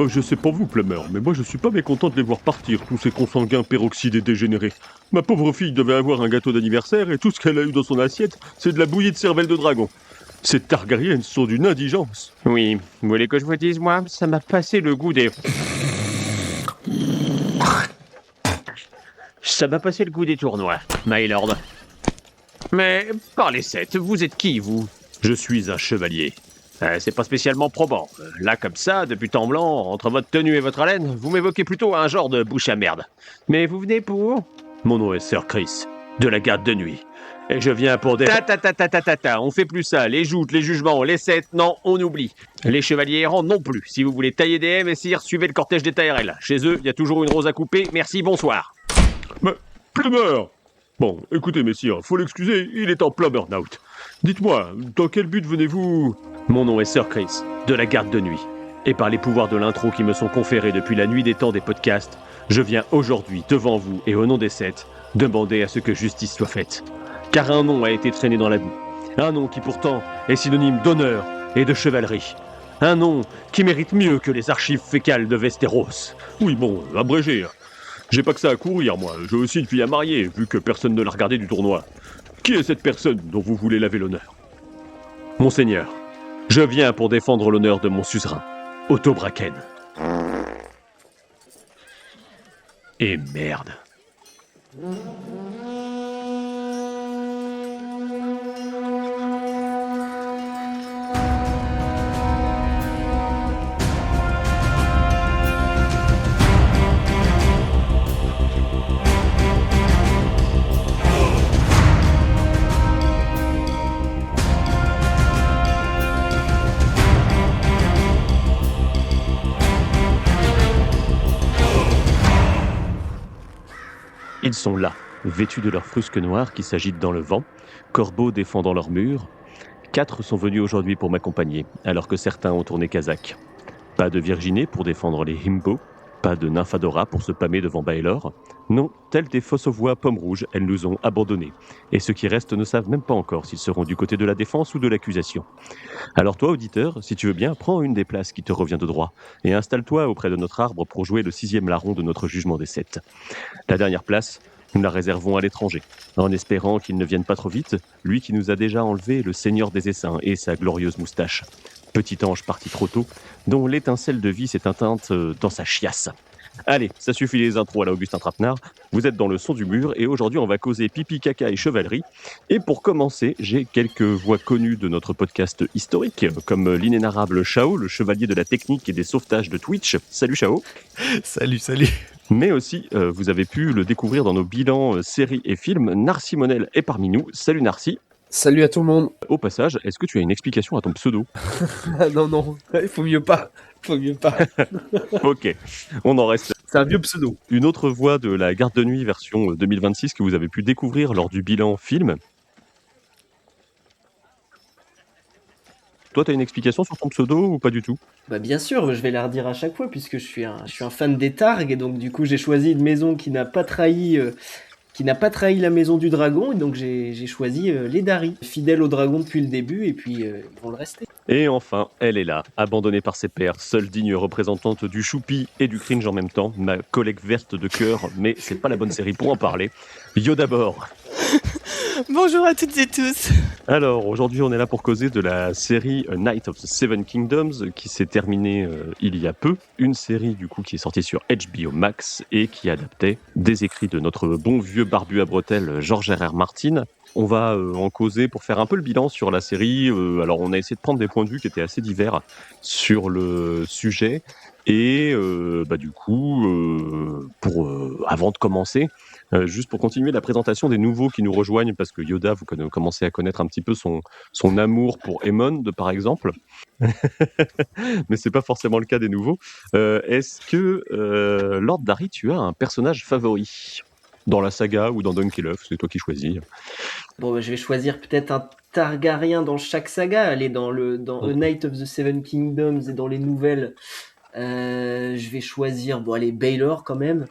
Je sais pas vous, Plummer, mais moi je suis pas mécontent de les voir partir, tous ces consanguins peroxydés dégénérés. Ma pauvre fille devait avoir un gâteau d'anniversaire et tout ce qu'elle a eu dans son assiette, c'est de la bouillie de cervelle de dragon. Ces Targaryens sont d'une indigence. Oui, vous voulez que je vous dise, moi, ça m'a passé le goût des... Ça m'a passé le goût des tournois, my lord. Mais, par les sept, vous êtes qui, vous? Je suis un chevalier. C'est pas spécialement probant. Là, comme ça, de but en blanc, entre votre tenue et votre haleine, vous m'évoquez plutôt un genre de bouche à merde. Mais vous venez pour... Mon nom est Sir Chris, de la garde de nuit. Et je viens pour des... On fait plus ça. Les joutes, les jugements, les sept, non, on oublie. Les chevaliers errants non plus. Si vous voulez tailler des M, messire, suivez le cortège des TRL. Chez eux, il y a toujours une rose à couper. Merci, bonsoir. Mais, Plummer! Bon, écoutez, messire, faut l'excuser, il est en plein burn-out. Dites-moi, dans quel but venez-vous... Mon nom est Sir Chris, de la garde de nuit. Et par les pouvoirs de l'intro qui me sont conférés depuis la nuit des temps des podcasts, je viens aujourd'hui, devant vous et au nom des sept, demander à ce que justice soit faite. Car un nom a été traîné dans la boue. Un nom qui pourtant est synonyme d'honneur et de chevalerie. Un nom qui mérite mieux que les archives fécales de Westeros. Oui, bon, abrégé. J'ai pas que ça à courir, moi. J'ai aussi une fille à marier, vu que personne ne l'a regardé du tournoi. Qui est cette personne dont vous voulez laver l'honneur? Monseigneur, je viens pour défendre l'honneur de mon suzerain, Otto Bracken. Et merde. Ils sont là, vêtus de leurs frusques noires qui s'agitent dans le vent, corbeaux défendant leurs murs. 4 sont venus aujourd'hui pour m'accompagner, alors que certains ont tourné kazakh. Pas de Virginie pour défendre les Himbo, pas de Nymphadora pour se pâmer devant Baelor. Non, telles des Fossovois pommes rouges, elles nous ont abandonnés. Et ceux qui restent ne savent même pas encore s'ils seront du côté de la défense ou de l'accusation. Alors toi, auditeur, si tu veux bien, prends une des places qui te revient de droit et installe-toi auprès de notre arbre pour jouer le 6e larron de notre jugement des 7. La dernière place, nous la réservons à l'étranger, en espérant qu'il ne vienne pas trop vite, lui qui nous a déjà enlevé le seigneur des essaims et sa glorieuse moustache. Petit ange parti trop tôt, dont l'étincelle de vie s'est éteinte dans sa chiasse. Allez, ça suffit les intros à la Augustin Trapenard. Vous êtes dans le son du mur et aujourd'hui on va causer pipi, caca et chevalerie. Et pour commencer, j'ai quelques voix connues de notre podcast historique, comme l'inénarrable Chao, le chevalier de la technique et des sauvetages de Twitch. Salut Chao. Salut. Mais aussi, vous avez pu le découvrir dans nos bilans séries et films. Narcy Monel est parmi nous. Salut Narcy. Salut à tout le monde. Au passage, est-ce que tu as une explication à ton pseudo? Non, il faut mieux pas. Ok, on en reste. C'est un vieux pseudo. Une autre voix de la garde de nuit version 2026 que vous avez pu découvrir lors du bilan film. Toi, t'as une explication sur ton pseudo ou pas du tout? Bah bien sûr, je vais la redire à chaque fois puisque je suis un fan des Targs et donc du coup j'ai choisi une maison qui n'a pas trahi la maison du dragon et donc j'ai choisi les Dari, fidèles au dragon depuis le début et puis ils vont le rester. Et enfin, elle est là, abandonnée par ses pairs, seule digne représentante du choupi et du cringe en même temps, ma collègue verte de cœur, mais c'est pas la bonne série pour en parler. Yo d'abord. Bonjour à toutes et tous. Alors, aujourd'hui, on est là pour causer de la série A Knight of the Seven Kingdoms, qui s'est terminée il y a peu. Une série, du coup, qui est sortie sur HBO Max et qui adaptait des écrits de notre bon vieux barbu à bretelles, George R.R. Martin. On va en causer pour faire un peu le bilan sur la série. Alors, on a essayé de prendre des points de vue qui étaient assez divers sur le sujet. Et du coup, avant de commencer, juste pour continuer la présentation des nouveaux qui nous rejoignent, parce que Yoda, vous commencez à connaître un petit peu son amour pour Aemon, par exemple. Mais c'est pas forcément le cas des nouveaux. Est-ce que, Lord Dari, tu as un personnage favori dans la saga ou dans Dunkelhoff? C'est toi qui choisis. Bon, bah, je vais choisir peut-être un Targaryen dans chaque saga. Aller dans A Knight of the Seven Kingdoms et dans les nouvelles. Je vais choisir, Baelor quand même.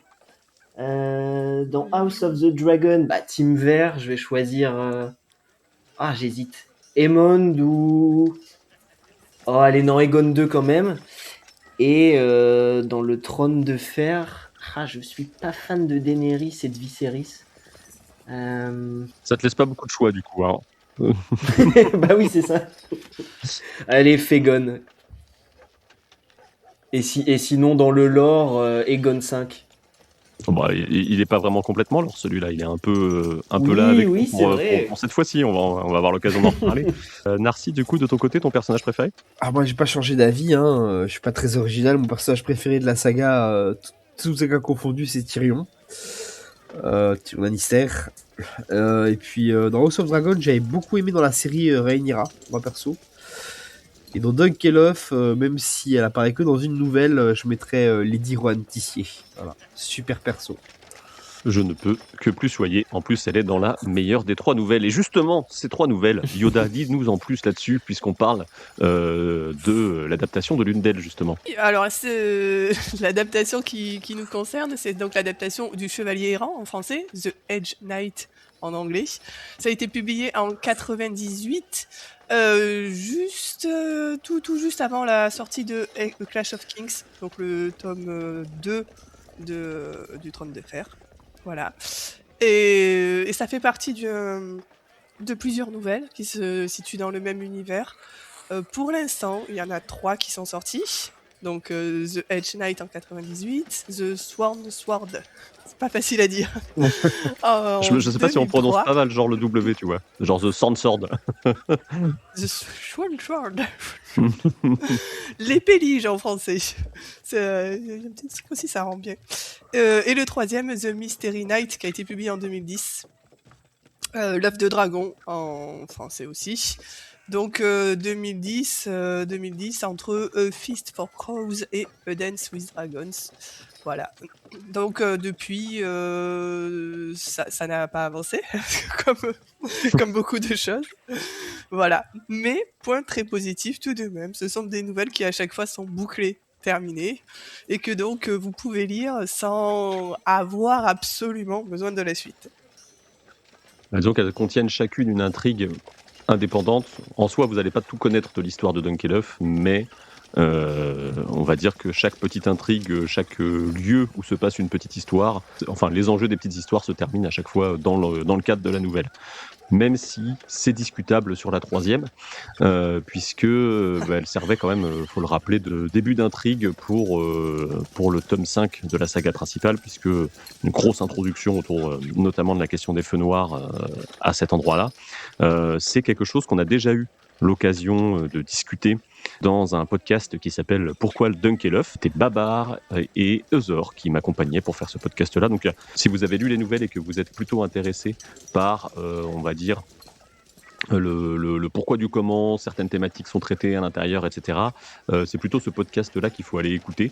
Dans House of the Dragon, Team Vert, je vais choisir. J'hésite. Aemond ou. Aegon 2 quand même. Et dans le Trône de Fer, je suis pas fan de Daenerys et de Viserys. Ça te laisse pas beaucoup de choix du coup. Hein. Bah oui, c'est ça. Allez, Fhégon. Et sinon, dans le lore, Aegon 5. Bon, il est pas vraiment complètement lore celui-là, il est un peu Oui, là avec oui, nous c'est vrai. pour cette fois-ci, on va avoir l'occasion d'en reparler. Narcy, du coup, de ton côté, ton personnage préféré? Ah, moi, j'ai pas changé d'avis, hein. Je suis pas très original. Mon personnage préféré de la saga, tous sagas confondus, c'est Tyrion. Tyrion Lannister. Et puis, dans House of Dragon, j'avais beaucoup aimé dans la série Rhaenyra, moi perso. Et dans Dunkelhoff, même si elle apparaît que dans une nouvelle, je mettrais Lady Rohan Tissier. Voilà, super perso. Je ne peux que plus soyer. En plus, elle est dans la meilleure des 3 nouvelles. Et justement, ces 3 nouvelles, Yoda, dis-nous en plus là-dessus, puisqu'on parle de l'adaptation de l'une d'elles, justement. Alors, l'adaptation qui nous concerne, c'est donc l'adaptation du Chevalier errant en français, The Edge Knight en anglais. Ça a été publié en 98, tout juste avant la sortie de Clash of Kings, donc le tome 2 du Trône de Fer. Voilà. Et ça fait partie de plusieurs nouvelles qui se situent dans le même univers. Pour l'instant, il y en a 3 qui sont sorties. Donc The Edge Knight en 98, The Sworn Sword, c'est pas facile à dire. Je sais pas si on prononce pas mal genre le W, tu vois. Genre The Sworn Sword. The Sworn Sword. L'épée lige en français. C'est un petit truc aussi, ça rend bien. Et le 3e, The Mystery Knight, qui a été publié en 2010. L'œuf de dragon en français aussi. Donc 2010 entre A Feast for Crows et A Dance with Dragons. Voilà. Donc depuis, ça n'a pas avancé, comme beaucoup de choses. Voilà. Mais, point très positif tout de même, ce sont des nouvelles qui à chaque fois sont bouclées, terminées, et que donc vous pouvez lire sans avoir absolument besoin de la suite. Disons qu'elles contiennent chacune une intrigue indépendante. En soi, vous n'allez pas tout connaître de l'histoire de Dunkelhoff, mais on va dire que chaque petite intrigue, chaque lieu où se passe une petite histoire, enfin les enjeux des petites histoires se terminent à chaque fois dans le cadre de la nouvelle. Même si c'est discutable sur la 3e, puisque elle servait quand même, faut le rappeler, de début d'intrigue pour le tome 5 de la saga principale, puisque une grosse introduction autour notamment de la question des feux noirs à cet endroit-là, c'est quelque chose qu'on a déjà eu l'occasion de discuter dans un podcast qui s'appelle Pourquoi le Dunkelhoff. C'était Babar et Euzor qui m'accompagnaient pour faire ce podcast-là. Donc, si vous avez lu les nouvelles et que vous êtes plutôt intéressé par, on va dire, le pourquoi du comment, certaines thématiques sont traitées à l'intérieur, etc. C'est plutôt ce podcast-là qu'il faut aller écouter.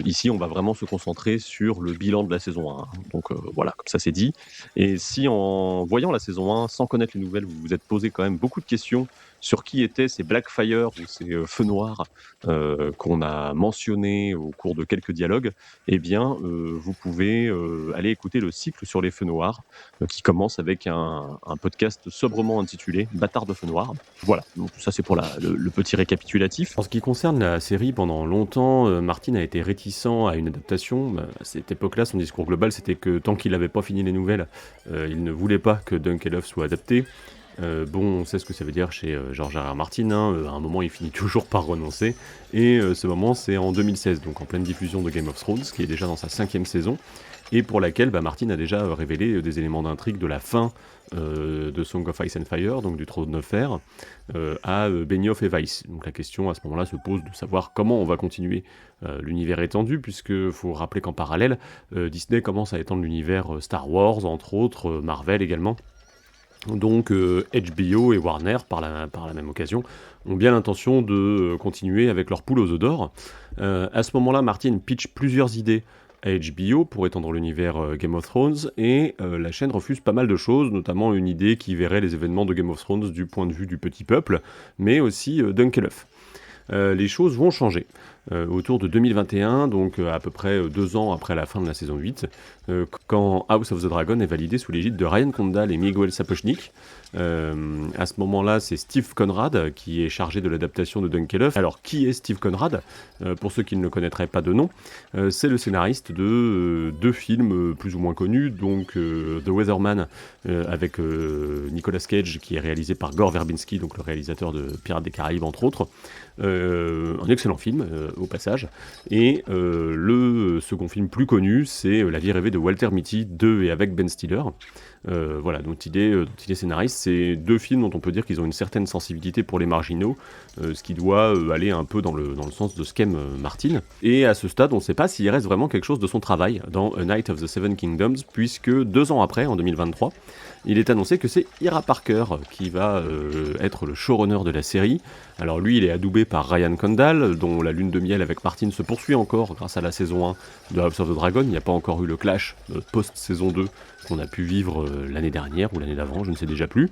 Ici, on va vraiment se concentrer sur le bilan de la saison 1. Donc voilà, comme ça c'est dit. Et si en voyant la saison 1, sans connaître les nouvelles, vous vous êtes posé quand même beaucoup de questions sur qui étaient ces Blackfire ou ces feux noirs qu'on a mentionnés au cours de quelques dialogues, eh bien, vous pouvez aller écouter le cycle sur les feux noirs qui commence avec un podcast sobrement intitulé Bâtard de feux noirs. Voilà, donc ça c'est pour le petit récapitulatif. En ce qui concerne la série, pendant longtemps, Martin a été réticent à une adaptation. À cette époque-là, son discours global, c'était que tant qu'il n'avait pas fini les nouvelles, il ne voulait pas que Dunkelhoff soit adapté. On sait ce que ça veut dire chez George R.R. Martin, à un moment il finit toujours par renoncer, et ce moment c'est en 2016, donc en pleine diffusion de Game of Thrones, qui est déjà dans sa 5e saison, et pour laquelle Martin a déjà révélé des éléments d'intrigue de la fin de Song of Ice and Fire, donc du Trône de Fer, à Benioff et Weiss. Donc la question à ce moment-là se pose de savoir comment on va continuer l'univers étendu, puisque faut rappeler qu'en parallèle, Disney commence à étendre l'univers Star Wars, entre autres, Marvel également. Donc HBO et Warner, par la même occasion, ont bien l'intention de continuer avec leur poule aux œufs d'or. À ce moment-là, Martin pitch plusieurs idées à HBO pour étendre l'univers Game of Thrones, et la chaîne refuse pas mal de choses, notamment une idée qui verrait les événements de Game of Thrones du point de vue du petit peuple, mais aussi Dunkelhoff. Les choses vont changer. autour de 2021, donc à peu près 2 ans après la fin de la saison 8, quand House of the Dragon est validé sous l'égide de Ryan Condal et Miguel Sapochnik. À ce moment-là, c'est Steve Conrad qui est chargé de l'adaptation de Dunkelhoff. Alors, qui est Steve Conrad ? Pour ceux qui ne le connaîtraient pas de nom, c'est le scénariste de 2 films plus ou moins connus, donc The Weatherman avec Nicolas Cage, qui est réalisé par Gore Verbinski, donc le réalisateur de Pirates des Caraïbes entre autres. Un excellent film au passage, et le second film plus connu, c'est La vie rêvée de Walter Mitty, de et avec Ben Stiller. Voilà, dont il est scénariste. C'est 2 films dont on peut dire qu'ils ont une certaine sensibilité pour les marginaux, ce qui doit aller un peu dans le sens de ce qu'aime Martin. Et à ce stade, on ne sait pas s'il reste vraiment quelque chose de son travail dans A Night of the Seven Kingdoms, puisque 2 ans après, en 2023, il est annoncé que c'est Ira Parker qui va être le showrunner de la série. Alors lui, il est adoubé par Ryan Condal, dont la lune de miel avec Martin se poursuit encore grâce à la saison 1 de House of the Dragon. Il n'y a pas encore eu le clash post-saison 2 qu'on a pu vivre l'année dernière ou l'année d'avant, je ne sais déjà plus.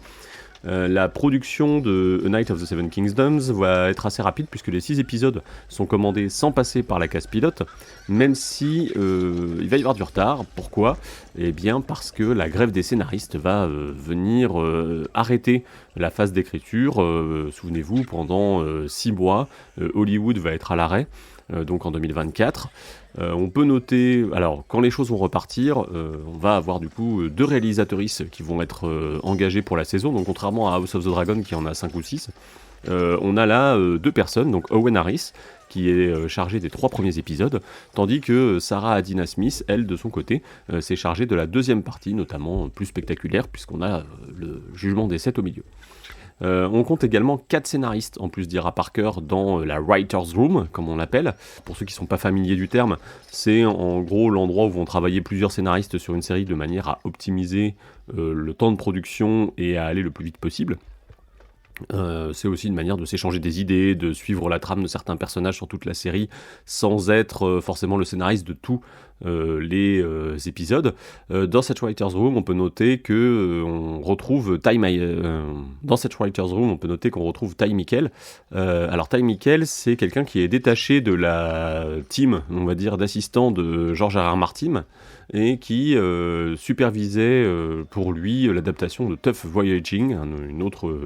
La production de A Night of the Seven Kingdoms va être assez rapide puisque les 6 épisodes sont commandés sans passer par la case pilote, même si il va y avoir du retard. Pourquoi ? Eh bien parce que la grève des scénaristes va venir arrêter la phase d'écriture. Souvenez-vous, pendant 6 mois, Hollywood va être à l'arrêt, donc en 2024. On peut noter, alors quand les choses vont repartir, on va avoir du coup 2 réalisatrices qui vont être engagées pour la saison, donc contrairement à House of the Dragon qui en a 5 ou 6, on a là 2 personnes, donc Owen Harris qui est chargé des 3 premiers épisodes, tandis que Sarah Adina Smith, elle de son côté, s'est chargée de la 2e partie, notamment plus spectaculaire puisqu'on a le jugement des 7 au milieu. On compte également 4 scénaristes, en plus d'Ira Parker, dans la Writer's Room, comme on l'appelle. Pour ceux qui ne sont pas familiers du terme, c'est en gros l'endroit où vont travailler plusieurs scénaristes sur une série de manière à optimiser le temps de production et à aller le plus vite possible. C'est aussi une manière de s'échanger des idées, de suivre la trame de certains personnages sur toute la série, sans être forcément le scénariste de tous les épisodes. Dans cette Writer's Room, on peut noter que on retrouve Ty Michael. Alors Ty Michael, c'est quelqu'un qui est détaché de la team, on va dire, d'assistants de George R.R. Martin, et qui supervisait pour lui l'adaptation de Tough Voyaging, une autre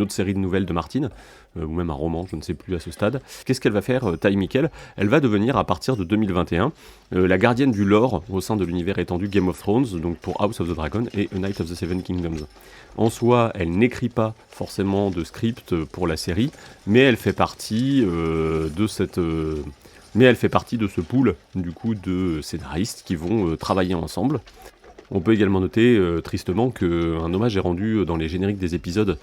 série de nouvelles de Martin, ou même un roman, je ne sais plus à ce stade. Qu'est-ce qu'elle va faire, Ty Michael ? Elle va devenir, à partir de 2021, la gardienne du lore au sein de l'univers étendu Game of Thrones, donc pour House of the Dragon et A Night of the Seven Kingdoms. En soi, elle n'écrit pas forcément de script pour la série, mais elle fait partie de ce pool du coup de scénaristes qui vont travailler ensemble. On peut également noter tristement qu'un hommage est rendu dans les génériques des épisodes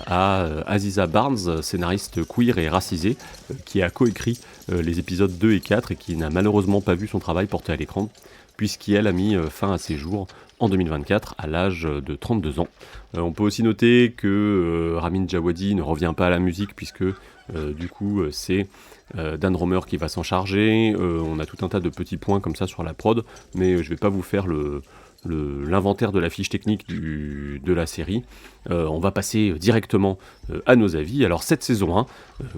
à Aziza Barnes, scénariste queer et racisée, qui a coécrit les épisodes 2 et 4 et qui n'a malheureusement pas vu son travail porté à l'écran, puisqu'elle a mis fin à ses jours en 2024 à l'âge de 32 ans. On peut aussi noter que Ramin Djawadi ne revient pas à la musique puisque du coup c'est Dan Romer qui va s'en charger. On a tout un tas de petits points comme ça sur la prod, mais je vais pas vous faire l'inventaire de la fiche technique de la série. On va passer directement à nos avis. Alors cette saison 1,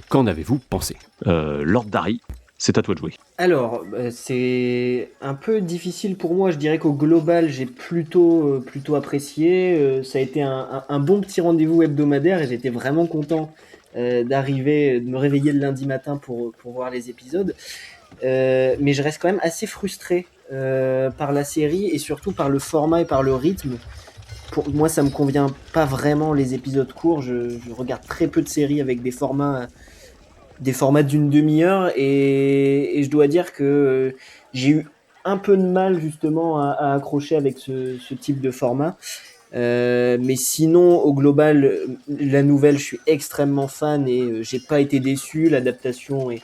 qu'en avez-vous pensé ? Lord Darry, c'est à toi de jouer. Alors, c'est un peu difficile pour moi. Je dirais qu'au global, j'ai plutôt apprécié. Ça a été un bon petit rendez-vous hebdomadaire et j'étais vraiment content de me réveiller le lundi matin pour voir les épisodes. Mais je reste quand même assez frustré par la série et surtout par le format et par le rythme. Pour moi, ça me convient pas vraiment les épisodes courts. Je regarde très peu de séries avec des formats d'une demi-heure et je dois dire que j'ai eu un peu de mal justement à accrocher avec ce type de format. Mais sinon, au global, la nouvelle, je suis extrêmement fan et j'ai pas été déçu. L'adaptation est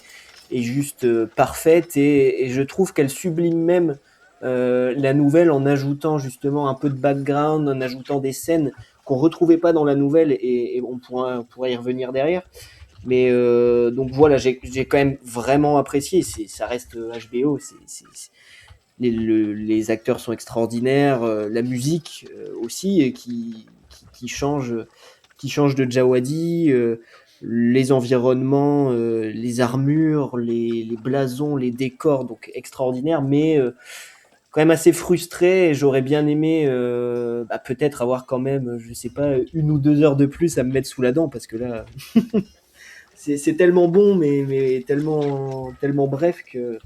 juste parfaite et je trouve qu'elle sublime même la nouvelle en ajoutant justement un peu de background, en ajoutant des scènes qu'on retrouvait pas dans la nouvelle et on pourra y revenir derrière. Mais donc voilà, j'ai quand même vraiment apprécié. Ça reste HBO, les acteurs sont extraordinaires, la musique aussi qui change de Djawadi. les environnements, les armures, les blasons, les décors, donc extraordinaires, mais quand même assez frustré. Et j'aurais bien aimé peut-être avoir quand même, je sais pas, 1 ou 2 heures de plus à me mettre sous la dent, parce que là, c'est tellement bon, mais tellement bref que.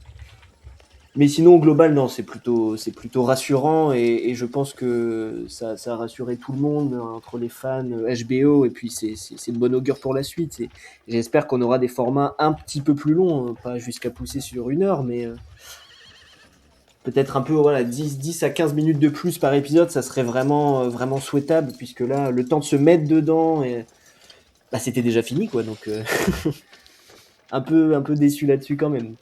Mais sinon, au global, non, c'est plutôt rassurant, et je pense que ça a rassuré tout le monde, entre les fans HBO, et puis c'est de bon augure pour la suite. Et j'espère qu'on aura des formats un petit peu plus longs, pas jusqu'à pousser sur 1 heure, mais peut-être un peu, voilà, 10 à 15 minutes de plus par épisode, ça serait vraiment souhaitable, puisque là, le temps de se mettre dedans, c'était déjà fini, quoi. Donc, un peu déçu là-dessus quand même.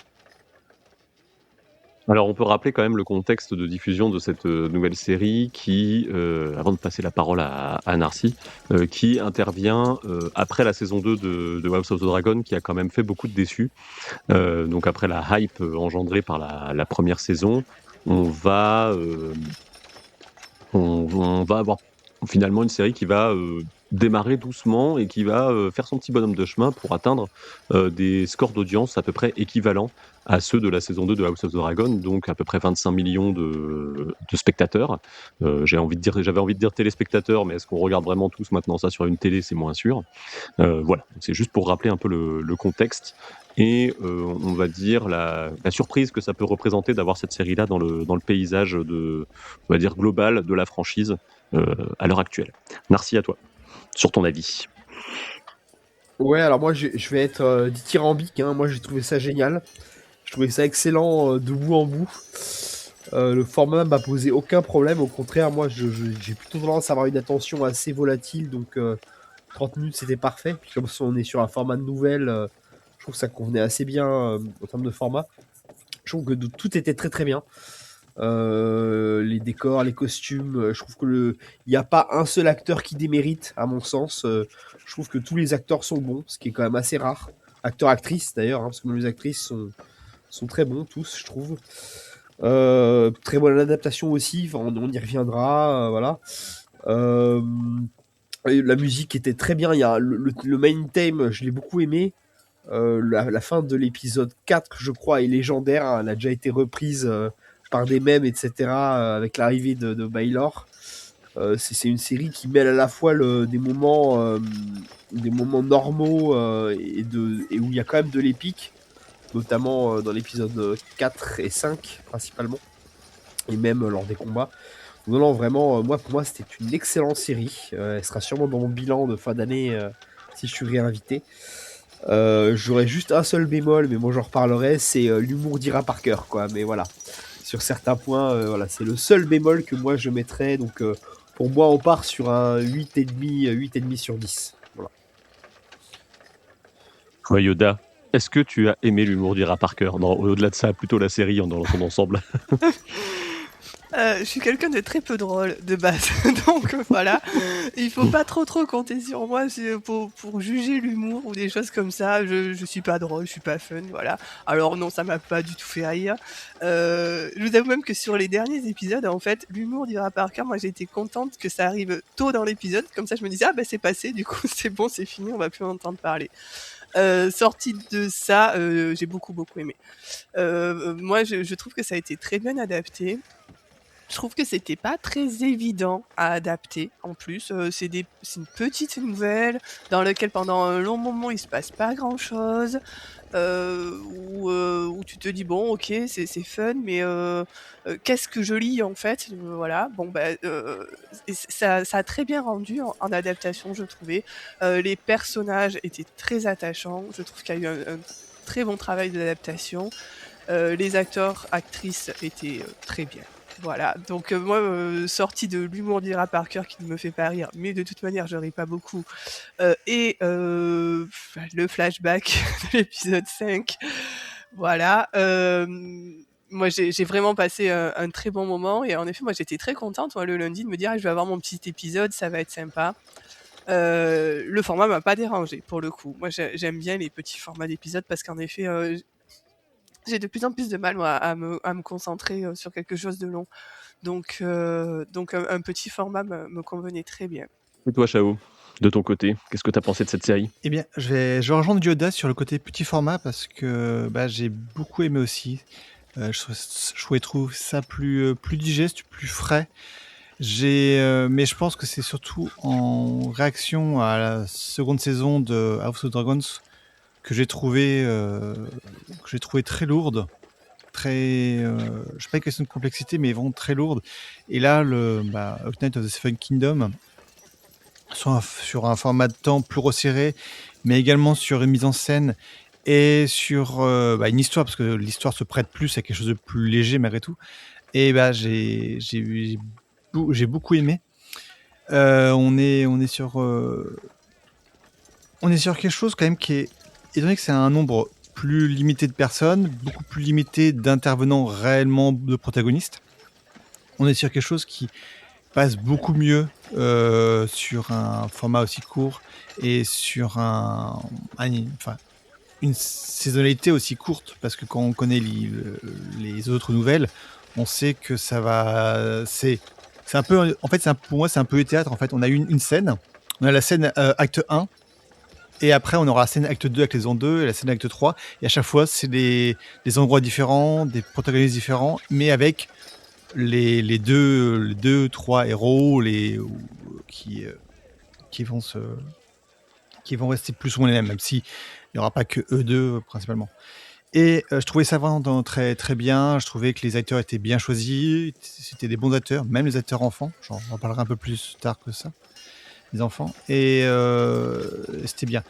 Alors, on peut rappeler quand même le contexte de diffusion de cette nouvelle série qui, avant de passer la parole à Narcy, qui intervient après la saison 2 de House of the Dragon, qui a quand même fait beaucoup de déçus. Donc, après la hype engendrée par la première saison, on va avoir finalement une série qui va démarrer doucement et qui va faire son petit bonhomme de chemin pour atteindre des scores d'audience à peu près équivalents à ceux de la saison 2 de House of the Dragon, donc à peu près 25 millions de spectateurs. J'avais envie de dire téléspectateurs, mais est-ce qu'on regarde vraiment tous maintenant ça sur une télé? C'est moins sûr. Voilà, c'est juste pour rappeler un peu le contexte et on va dire la surprise que ça peut représenter d'avoir cette série-là dans le paysage on va dire global de la franchise à l'heure actuelle. Narcy, à toi, sur ton avis. Ouais, alors moi je vais être dithyrambique, hein. Moi j'ai trouvé ça génial. Je trouvais ça excellent de bout en bout. Le format m'a posé aucun problème. Au contraire, moi j'ai plutôt tendance à avoir une attention assez volatile. Donc 30 minutes c'était parfait. Puis comme ça, on est sur un format de nouvelle, je trouve que ça convenait assez bien en termes de format. Je trouve que tout était très très bien. Les décors, les costumes, je trouve que il n'y a pas un seul acteur qui démérite, à mon sens. Je trouve que tous les acteurs sont bons, ce qui est quand même assez rare. Acteurs, actrices d'ailleurs, hein, parce que même les actrices sont très bons tous, je trouve. Très bonne adaptation aussi, enfin, on y reviendra, voilà. Euh, et la musique était très bien, il y a le main theme, je l'ai beaucoup aimé. La fin de l'épisode 4, je crois, est légendaire, hein. Elle a déjà été reprise par des mèmes, etc., avec l'arrivée de Baylor. C'est une série qui mêle à la fois des moments normaux et où il y a quand même de l'épique, notamment dans l'épisode 4 et 5 principalement, et même lors des combats. Non, non, vraiment, pour moi, c'était une excellente série. Elle sera sûrement dans mon bilan de fin d'année si je suis réinvité. J'aurais juste un seul bémol, mais bon, j'en reparlerai, c'est l'humour d'Ira Parker, quoi. Mais voilà, sur certains points, voilà, c'est le seul bémol que moi je mettrais. Donc, pour moi, on part sur un 8,5 sur 10. Voilà. Ouais, Yoda, est-ce que tu as aimé l'humour d'Ira Parker? Non, au-delà de ça, plutôt la série dans son ensemble. Je suis quelqu'un de très peu drôle de base, donc voilà. Il faut pas trop compter sur moi pour juger l'humour ou des choses comme ça. Je suis pas drôle, je suis pas fun, voilà. Alors non, ça m'a pas du tout fait rire. Je vous avoue même que sur les derniers épisodes, en fait, l'humour d'Ira Parker, moi j'ai été contente que ça arrive tôt dans l'épisode, comme ça je me disais c'est passé, du coup c'est bon, c'est fini, on va plus en entendre parler. Sortie de ça, j'ai beaucoup aimé. Moi je trouve que ça a été très bien adapté. Je trouve que c'était pas très évident à adapter en plus. C'est une petite nouvelle dans laquelle pendant un long moment il se passe pas grand chose. Où tu te dis bon ok c'est fun mais qu'est-ce que je lis en fait, voilà. Bon ça a très bien rendu en adaptation, je trouvais. Les personnages étaient très attachants, je trouve qu'il y a eu un très bon travail d'adaptation. Les acteurs, actrices étaient très bien. Voilà, donc moi, sortie de l'humour d'Ira Parker qui ne me fait pas rire, mais de toute manière, je ris pas beaucoup, et le flashback de l'épisode 5, voilà. Moi, j'ai vraiment passé un très bon moment, et en effet, moi, j'étais très contente, moi, le lundi, de me dire je vais avoir mon petit épisode, ça va être sympa. Le format m'a pas dérangé pour le coup. Moi, j'aime bien les petits formats d'épisodes parce qu'en effet, j'ai de plus en plus de mal moi, à me concentrer sur quelque chose de long. Donc un petit format me convenait très bien. Et toi, Chao? De ton côté, qu'est-ce que tu as pensé de cette série ? Eh bien, je vais rejoindre Yoda sur le côté petit format parce que j'ai beaucoup aimé aussi. Je trouve ça plus digeste, plus frais. Mais je pense que c'est surtout en réaction à la seconde saison de House of Dragons que j'ai trouvé très lourde, très, je sais pas une question de complexité, mais vraiment très lourde. Et là, Knight of the Seven Kingdoms, sur un format de temps plus resserré, mais également sur une mise en scène et sur une histoire, parce que l'histoire se prête plus à quelque chose de plus léger malgré tout. Et j'ai beaucoup aimé. On est sur quelque chose quand même qui est, étant donné que c'est un nombre plus limité de personnes, beaucoup plus limité d'intervenants réellement de protagonistes, on est sur quelque chose qui passe beaucoup mieux sur un format aussi court et sur une saisonnalité aussi courte, parce que quand on connaît les autres nouvelles, on sait que ça va... C'est un peu... En fait, pour moi, c'est un peu le théâtre. En fait, on a une scène. On a la scène acte 1. Et après, on aura la scène acte 2 avec les saison 2 et la scène acte 3. Et à chaque fois, c'est des endroits différents, des protagonistes différents, mais avec les deux, trois héros qui vont rester plus ou moins les mêmes s'il n'y aura pas que eux deux principalement. Et je trouvais ça vraiment très, très bien. Je trouvais que les acteurs étaient bien choisis. C'était des bons acteurs, même les acteurs enfants. J'en parlerai un peu plus tard que ça, les enfants. Et c'était bien.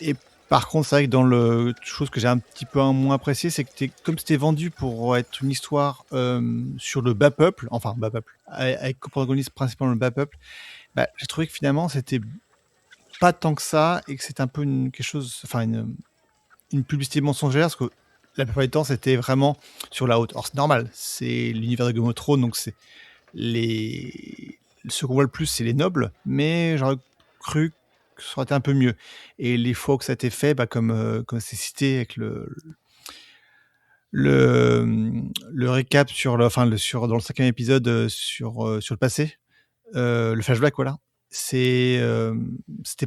Et par contre, c'est vrai que dans le chose que j'ai un petit peu moins apprécié, c'est que comme c'était vendu pour être une histoire sur le bas peuple, avec comme protagoniste principalement le bas peuple, j'ai trouvé que finalement c'était pas tant que ça et que c'était un peu une publicité mensongère, parce que la plupart du temps c'était vraiment sur la haute. Or c'est normal, c'est l'univers de Game of Thrones, donc c'est ce qu'on voit le plus, c'est les nobles, mais j'aurais cru que ça aurait été un peu mieux. Et les fois que ça a été fait, comme c'est cité avec le récap dans le 5e épisode sur le passé, le flashback, voilà, c'était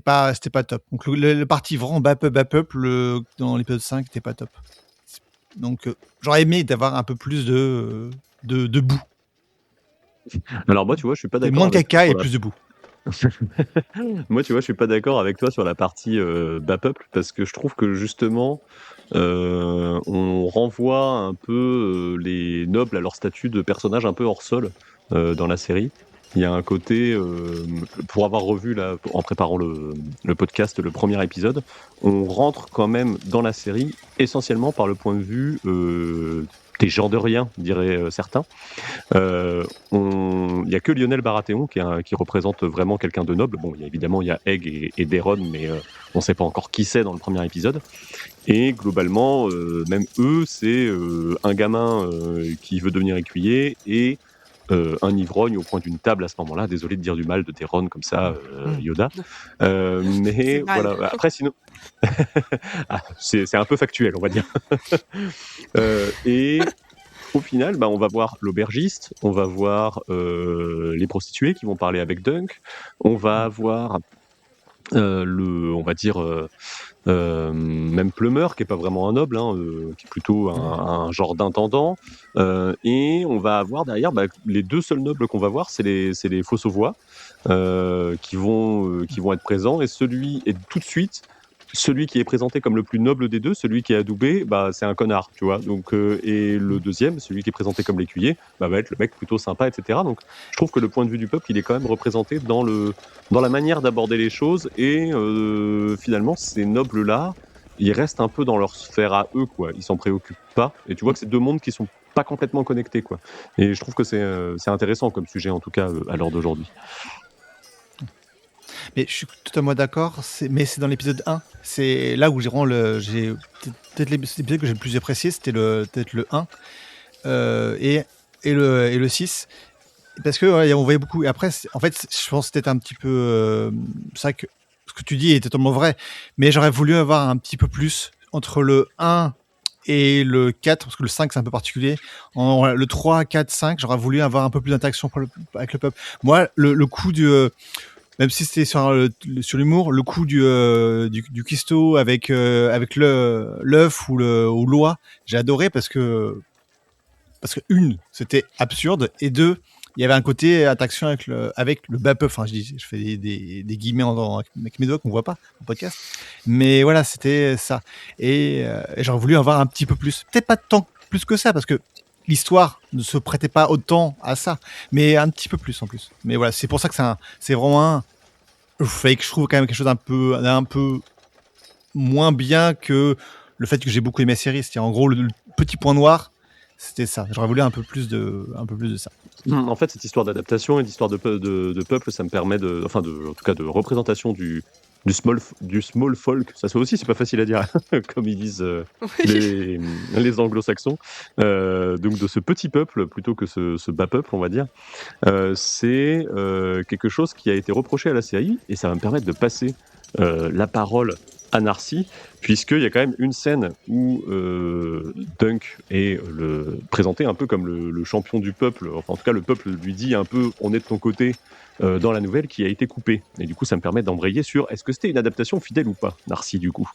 pas top. Donc le parti vraiment bas peuple dans l'épisode 5 n'était pas top. Donc j'aurais aimé d'avoir un peu plus de boue. Alors moi, tu vois, je suis pas d'accord. Moins de caca et plus de boue. Moi, tu vois, je suis pas d'accord avec toi sur la partie bas peuple, parce que je trouve que justement, on renvoie un peu les nobles à leur statut de personnages un peu hors sol dans la série. Il y a un côté, pour avoir revu là, en préparant le podcast, le premier épisode, on rentre quand même dans la série essentiellement par le point de vue des gens de rien, diraient certains. Il n'y a que Lionel Baratheon qui représente vraiment quelqu'un de noble. Bon, évidemment, il y a Egg et Daeron, mais on ne sait pas encore qui c'est dans le premier épisode. Et globalement, même eux, c'est un gamin qui veut devenir écuyer et un ivrogne au coin d'une table à ce moment-là. Désolé de dire du mal de Daeron comme ça, Yoda. Mais voilà, après sinon... c'est un peu factuel, on va dire. Et au final, on va voir l'aubergiste, on va voir les prostituées qui vont parler avec Dunk, on va avoir même Plumeur, qui est pas vraiment un noble, qui est plutôt un genre d'intendant, et on va avoir derrière les deux seuls nobles qu'on va voir, c'est les faux sauvois qui vont être présents, et tout de suite celui qui est présenté comme le plus noble des deux, celui qui est adoubé, c'est un connard, tu vois. Donc, et le deuxième, celui qui est présenté comme l'écuyer, va être le mec plutôt sympa, etc. Donc, je trouve que le point de vue du peuple, il est quand même représenté dans la manière d'aborder les choses. Et finalement, ces nobles-là, ils restent un peu dans leur sphère à eux, quoi. Ils s'en préoccupent pas. Et tu vois que c'est deux mondes qui sont pas complètement connectés, quoi. Et je trouve que c'est intéressant comme sujet, en tout cas, à l'heure d'aujourd'hui. Mais je suis totalement d'accord, mais c'est dans l'épisode 1. C'est là où j'ai peut-être l'épisode que j'ai le plus apprécié, c'était peut-être le 1 et le 6. Parce que on voyait beaucoup. Et après, en fait, je pense que c'était un petit peu ça, que ce que tu dis est totalement vrai. Mais j'aurais voulu avoir un petit peu plus entre le 1 et le 4, parce que le 5 c'est un peu particulier. Le 3, 4, 5, j'aurais voulu avoir un peu plus d'interaction avec le peuple. Moi, le coup même si c'était sur l'humour, le coup du cuistot avec l'œuf ou l'oie, j'ai adoré parce que une, c'était absurde, et deux, il y avait un côté attraction avec le bas puff. Enfin, je fais des guillemets avec mes doigts qu'on voit pas en podcast. Mais voilà, c'était ça. Et j'aurais voulu avoir un petit peu plus. Peut-être pas tant plus que ça, parce que l'histoire ne se prêtait pas autant à ça. Mais un petit peu plus en plus. Mais voilà, c'est pour ça que c'est vraiment fallait que je trouve quand même quelque chose d'un peu moins bien que le fait que j'ai beaucoup aimé la série. C'est en gros le petit point noir. C'était ça. J'aurais voulu un peu plus de ça. En fait, cette histoire d'adaptation et d'histoire de peuple, ça me permet en tout cas, de représentation du small folk. Ça aussi, c'est pas facile à dire, comme ils disent les anglo-saxons. Donc de ce petit peuple plutôt que ce bas peuple, on va dire. C'est quelque chose qui a été reproché à la série, et ça va me permettre de passer la parole à Narcy, puisqu'il y a quand même une scène où Dunk est présenté un peu comme le champion du peuple. Enfin, en tout cas, le peuple lui dit un peu « on est de ton côté » dans la nouvelle, qui a été coupée. Et du coup, ça me permet d'embrayer sur est-ce que c'était une adaptation fidèle ou pas, Narcy, du coup.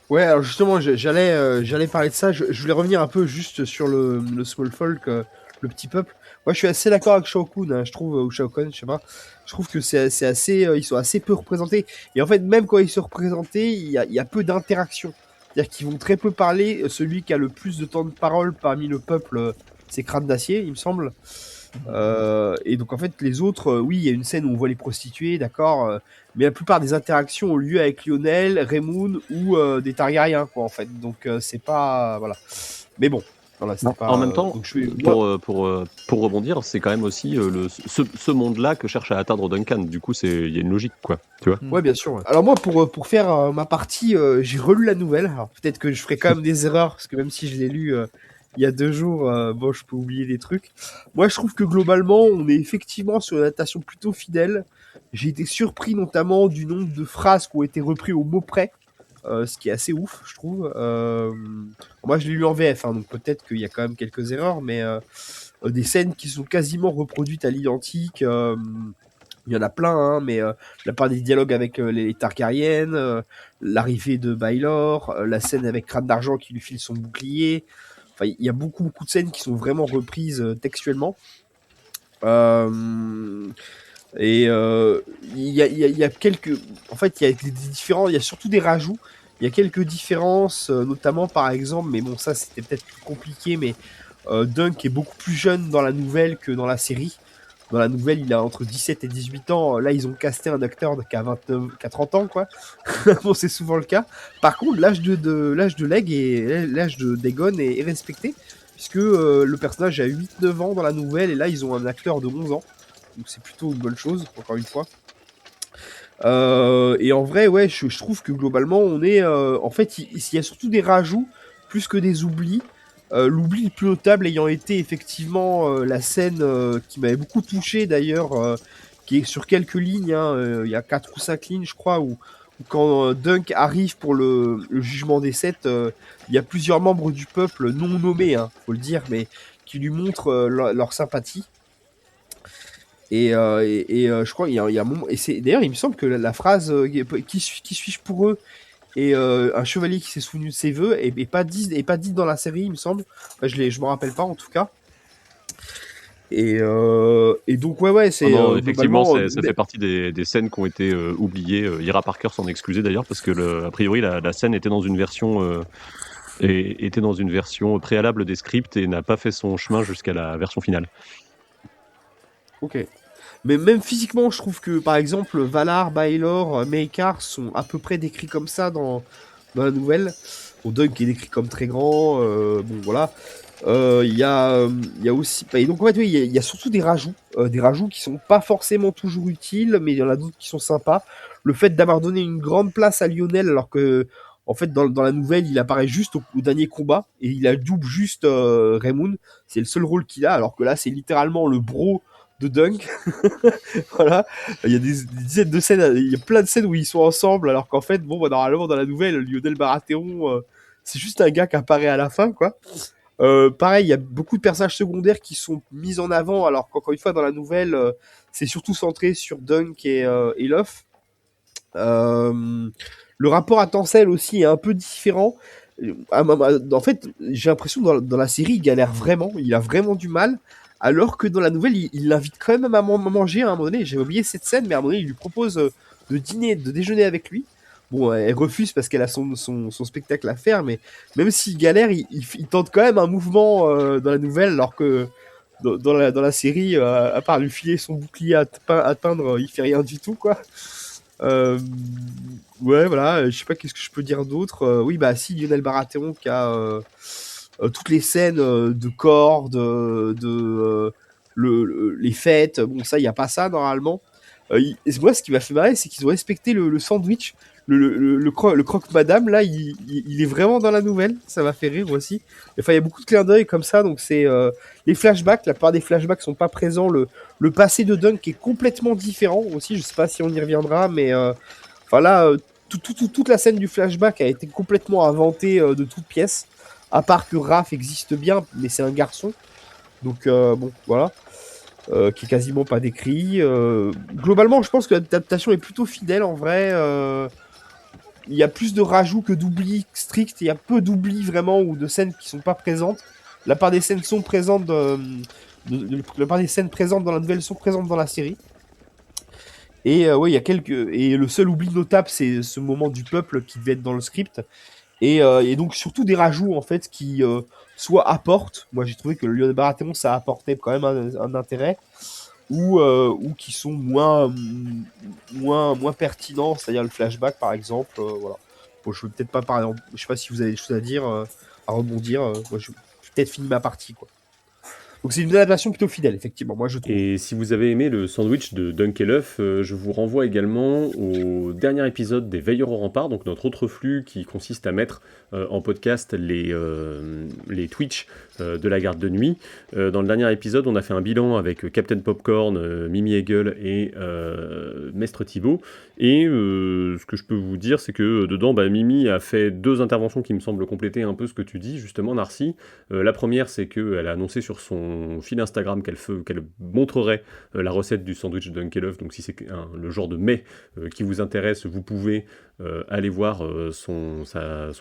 Ouais, alors justement, j'allais parler de ça. Je voulais revenir un peu juste sur le small folk, le petit peuple. Moi, je suis assez d'accord avec Shao Kun, hein, je trouve, ou Shao Kahn, je sais pas. Je trouve que c'est assez, ils sont assez peu représentés. Et en fait, même quand ils sont représentés, il y a peu d'interaction. C'est-à-dire qu'ils vont très peu parler. Celui qui a le plus de temps de parole parmi le peuple, c'est Crâne d'Acier, il me semble. Et donc en fait les autres, oui, il y a une scène où on voit les prostituées, d'accord, mais la plupart des interactions ont lieu avec Lionel, Raymond ou des Targaryens, quoi, en fait. Donc c'est pas, voilà. Mais bon, voilà, c'est pas. En même temps, donc, pour rebondir, c'est quand même aussi ce monde-là que cherche à atteindre Duncan. Du coup, il y a une logique, quoi. Tu vois. Ouais, bien sûr. Ouais. Alors moi, pour faire ma partie, j'ai relu la nouvelle. Alors peut-être que je ferai quand même des erreurs, parce que même si je l'ai lu il y a 2 jours, bon, je peux oublier des trucs. Moi, je trouve que globalement, on est effectivement sur une adaptation plutôt fidèle. J'ai été surpris notamment du nombre de phrases qui ont été reprises au mot près, ce qui est assez ouf, je trouve. Moi, je l'ai lu en VF, hein, donc peut-être qu'il y a quand même quelques erreurs, mais des scènes qui sont quasiment reproduites à l'identique. Il y en a plein, hein, mais la part des dialogues avec les Targaryennes, l'arrivée de Baelor, la scène avec Crâne d'Argent qui lui file son bouclier. Enfin, il y a beaucoup de scènes qui sont vraiment reprises textuellement. Et il y a quelques... En fait, il y a des différents... Il y a surtout des rajouts. Il y a quelques différences, notamment par exemple, mais bon, ça c'était peut-être plus compliqué, mais Dunk est beaucoup plus jeune dans la nouvelle que dans la série. Dans la nouvelle, il a entre 17 et 18 ans. Là, ils ont casté un acteur qui a 30 ans, quoi. Bon, c'est souvent le cas. Par contre, l'âge de Leg et l'âge de Dagon est respecté, puisque le personnage a 8-9 ans dans la nouvelle, et là, ils ont un acteur de 11 ans. Donc, c'est plutôt une bonne chose, encore une fois. Et en vrai, ouais, je trouve que globalement, on est... en fait, il y a surtout des rajouts, plus que des oublis. L'oubli le plus notable ayant été effectivement la scène qui m'avait beaucoup touché d'ailleurs, qui est sur quelques lignes, hein, il y a 4 ou 5 lignes je crois, où quand Dunk arrive pour le jugement des 7, il y a plusieurs membres du peuple non nommés, hein, faut le dire, mais qui lui montrent leur sympathie. Et je crois qu'il y a un moment, et c'est d'ailleurs il me semble que la phrase qui suis-je pour eux, et un chevalier qui s'est souvenu de ses vœux et pas dit dans la série, il me semble. Enfin, je m'en rappelle pas en tout cas. Et donc ouais, c'est effectivement, ça fait partie des scènes qui ont été oubliées. Ira Parker s'en excusait d'ailleurs parce que a priori la scène était dans une version préalable des scripts et n'a pas fait son chemin jusqu'à la version finale. Ok. Mais même physiquement, je trouve que par exemple Valar, Baelor, Maekar sont à peu près décrits comme ça dans la nouvelle. Bon, Dunk est décrit comme très grand, bon voilà. Il y a aussi... Et donc en fait, oui, il y a surtout des rajouts qui sont pas forcément toujours utiles, mais il y en a d'autres qui sont sympas. Le fait d'avoir donné une grande place à Lionel, alors que en fait dans la nouvelle, il apparaît juste au dernier combat, et il a double juste Raymond. C'est le seul rôle qu'il a, alors que là, c'est littéralement le bro de Dunk. Voilà, il y a des dizaines de scènes, il y a plein de scènes où ils sont ensemble, alors qu'en fait, bon, bah, normalement dans la nouvelle, Lionel Baratheon, c'est juste un gars qui apparaît à la fin, quoi. Pareil, il y a beaucoup de personnages secondaires qui sont mis en avant, alors qu'encore une fois, dans la nouvelle, c'est surtout centré sur Dunk et Luff. Le rapport à Tencel aussi est un peu différent. En fait, j'ai l'impression que dans la série, il galère vraiment, il a vraiment du mal, alors que dans la nouvelle, il l'invite quand même à manger à un moment donné. J'ai oublié cette scène, mais à un moment donné, il lui propose de déjeuner avec lui. Bon, elle refuse parce qu'elle a son spectacle à faire, mais même s'il galère, il tente quand même un mouvement dans la nouvelle, alors que dans la série, à part lui filer son bouclier à peindre, il fait rien du tout, quoi. Ouais, voilà, je sais pas qu'est-ce que je peux dire d'autre. Oui, bah si, Lionel Baratheon qui a toutes les scènes de cordes, les fêtes, bon ça, il n'y a pas ça normalement. Et moi, ce qui m'a fait marrer, c'est qu'ils ont respecté le sandwich. Le croque-madame, là, il est vraiment dans la nouvelle. Ça m'a fait rire aussi. Enfin, il y a beaucoup de clins d'œil comme ça. Donc, c'est les flashbacks. La plupart des flashbacks sont pas présents. Le passé de Dunk est complètement différent aussi. Je sais pas si on y reviendra, mais enfin là, toute la scène du flashback a été complètement inventée de toutes pièces. À part que Raph existe bien, mais c'est un garçon. Donc, bon, voilà. Qui est quasiment pas décrit. Globalement, je pense que l'adaptation est plutôt fidèle en vrai. Il y a plus de rajouts que d'oublis stricts. Il y a peu d'oublis vraiment ou de scènes qui sont pas présentes. La part des scènes sont présentes. La part des scènes présentes dans la nouvelle sont présentes dans la série. Et ouais, il y a quelques. Et le seul oubli notable, c'est ce moment du peuple qui devait être dans le script. Et donc surtout des rajouts en fait qui soit apportent. Moi, j'ai trouvé que le Lionel Baratheon ça apportait quand même un intérêt. Ou qui sont moins pertinents, c'est-à-dire le flashback par exemple, voilà. Bon, je veux peut-être pas parler, je sais pas si vous avez des choses à dire, à rebondir, moi je vais peut-être fini ma partie quoi. Donc c'est une adaptation plutôt fidèle effectivement, moi je trouve. Et si vous avez aimé le sandwich de Dunk et Luff, je vous renvoie également au dernier épisode des Veilleurs au rempart, donc notre autre flux qui consiste à mettre en podcast les Twitch de la garde de nuit. Dans le dernier épisode, on a fait un bilan avec Captain Popcorn, Mimi Hegel et Mestre Thibaut. Et ce que je peux vous dire, c'est que dedans, Mimi a fait 2 interventions qui me semblent compléter un peu ce que tu dis, justement, Narcy. La première, c'est qu'elle a annoncé sur son fil Instagram qu'elle montrerait la recette du sandwich de Dunk et Luff. Donc si c'est le genre de mets qui vous intéresse, vous pouvez aller voir son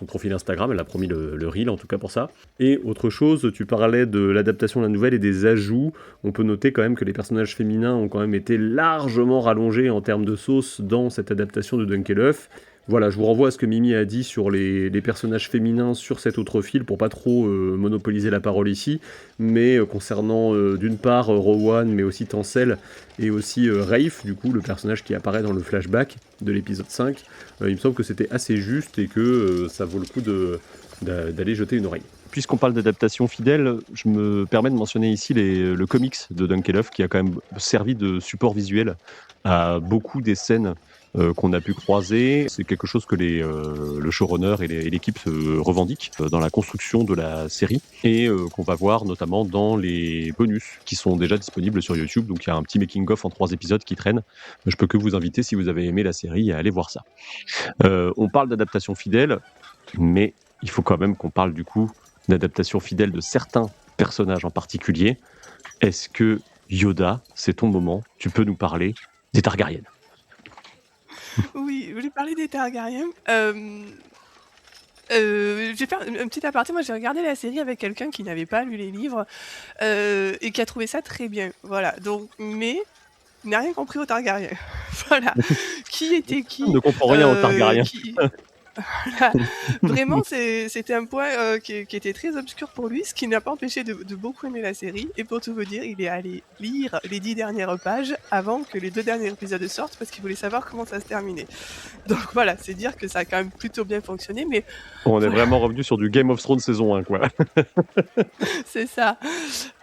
profil Instagram. Elle a promis le reel, en tout cas pour ça. Et autre chose, tu parlais de l'adaptation de la nouvelle et des ajouts. On peut noter quand même que les personnages féminins ont quand même été largement rallongés en termes de sauce dans cette adaptation de Dunk et Luff. Voilà, je vous renvoie à ce que Mimi a dit sur les personnages féminins sur cet autre fil, pour pas trop monopoliser la parole ici, mais concernant d'une part Rowan, mais aussi Tencel, et aussi Rafe, du coup, le personnage qui apparaît dans le flashback de l'épisode 5, il me semble que c'était assez juste et que ça vaut le coup d'aller jeter une oreille. Puisqu'on parle d'adaptation fidèle, je me permets de mentionner ici le comics de Dunk et Luff qui a quand même servi de support visuel à beaucoup des scènes qu'on a pu croiser. C'est quelque chose que le showrunner et l'équipe revendiquent dans la construction de la série et qu'on va voir notamment dans les bonus qui sont déjà disponibles sur YouTube. Donc il y a un petit making-of en 3 épisodes qui traîne. Je peux que vous inviter, si vous avez aimé la série, à aller voir ça. On parle d'adaptation fidèle, mais il faut quand même qu'on parle du coup d'adaptation fidèle de certains personnages en particulier. Est-ce que Yoda, c'est ton moment, tu peux nous parler des Targaryens? Oui, je voulais parler des Targaryens. Je vais faire un petit aparté. Moi, j'ai regardé la série avec quelqu'un qui n'avait pas lu les livres et qui a trouvé ça très bien. Voilà. Donc, mais il n'a rien compris aux Targaryens. Voilà. Qui était qui? On ne comprend rien aux Targaryens. Voilà. Vraiment, c'était un point qui était très obscur pour lui, ce qui n'a pas empêché de beaucoup aimer la série. Et pour tout vous dire, il est allé lire les 10 dernières pages avant que les 2 derniers épisodes sortent parce qu'il voulait savoir comment ça se terminait. Donc voilà, c'est dire que ça a quand même plutôt bien fonctionné. Mais on est vraiment revenu sur du Game of Thrones saison 1, quoi. C'est ça.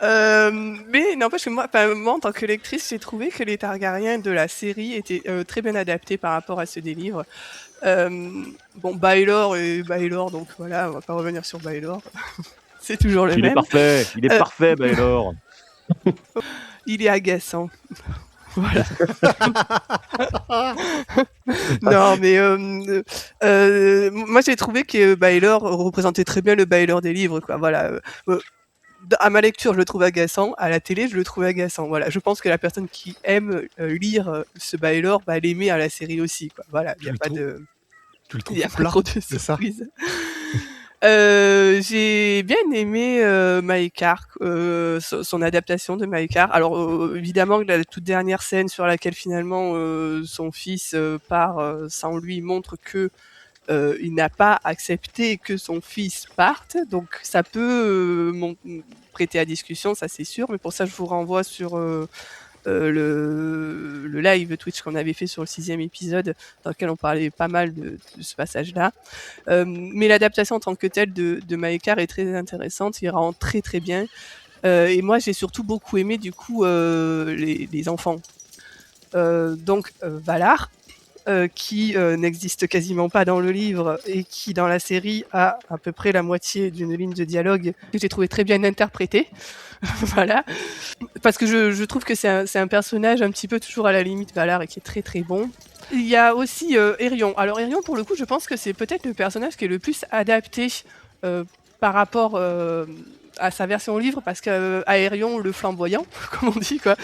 Mais n'empêche que moi, en tant que lectrice, j'ai trouvé que les Targaryens de la série étaient très bien adaptés par rapport à ceux des livres. Bon, Baelor, donc voilà, on va pas revenir sur Baelor. C'est toujours le même. Il est parfait, Baelor. Il est agaçant. Voilà. Non, mais moi j'ai trouvé que Baylor représentait très bien le Baylor des livres, quoi. Voilà. À ma lecture, je le trouve agaçant. À la télé, je le trouve agaçant. Voilà. Je pense que la personne qui aime lire ce Baylor va l'aimer à la série aussi, quoi. Voilà. Il n'y a pas de. Tu le trouves Il y a pas plat, trop de c'est ça? surprises. J'ai bien aimé Maïkar, son adaptation de Maïkar. Alors évidemment, la toute dernière scène sur laquelle finalement son fils part sans lui montre que il n'a pas accepté que son fils parte. Donc ça peut prêter à discussion, ça c'est sûr. Mais pour ça, je vous renvoie sur le live Twitch qu'on avait fait sur le 6e épisode, dans lequel on parlait pas mal de ce passage-là. Mais l'adaptation en tant que telle de Maïkar est très intéressante, il rend très très bien. Et moi, j'ai surtout beaucoup aimé du coup les enfants. Donc Valar, qui n'existe quasiment pas dans le livre et qui dans la série a à peu près la moitié d'une ligne de dialogue que j'ai trouvé très bien interprétée. Voilà, parce que je trouve que c'est un personnage un petit peu toujours à la limite Valar et qui est très très bon. Il y a aussi Aerion. Alors Aerion, pour le coup, je pense que c'est peut-être le personnage qui est le plus adapté par rapport à sa version livre, parce qu'Aerion le flamboyant, comme on dit, quoi.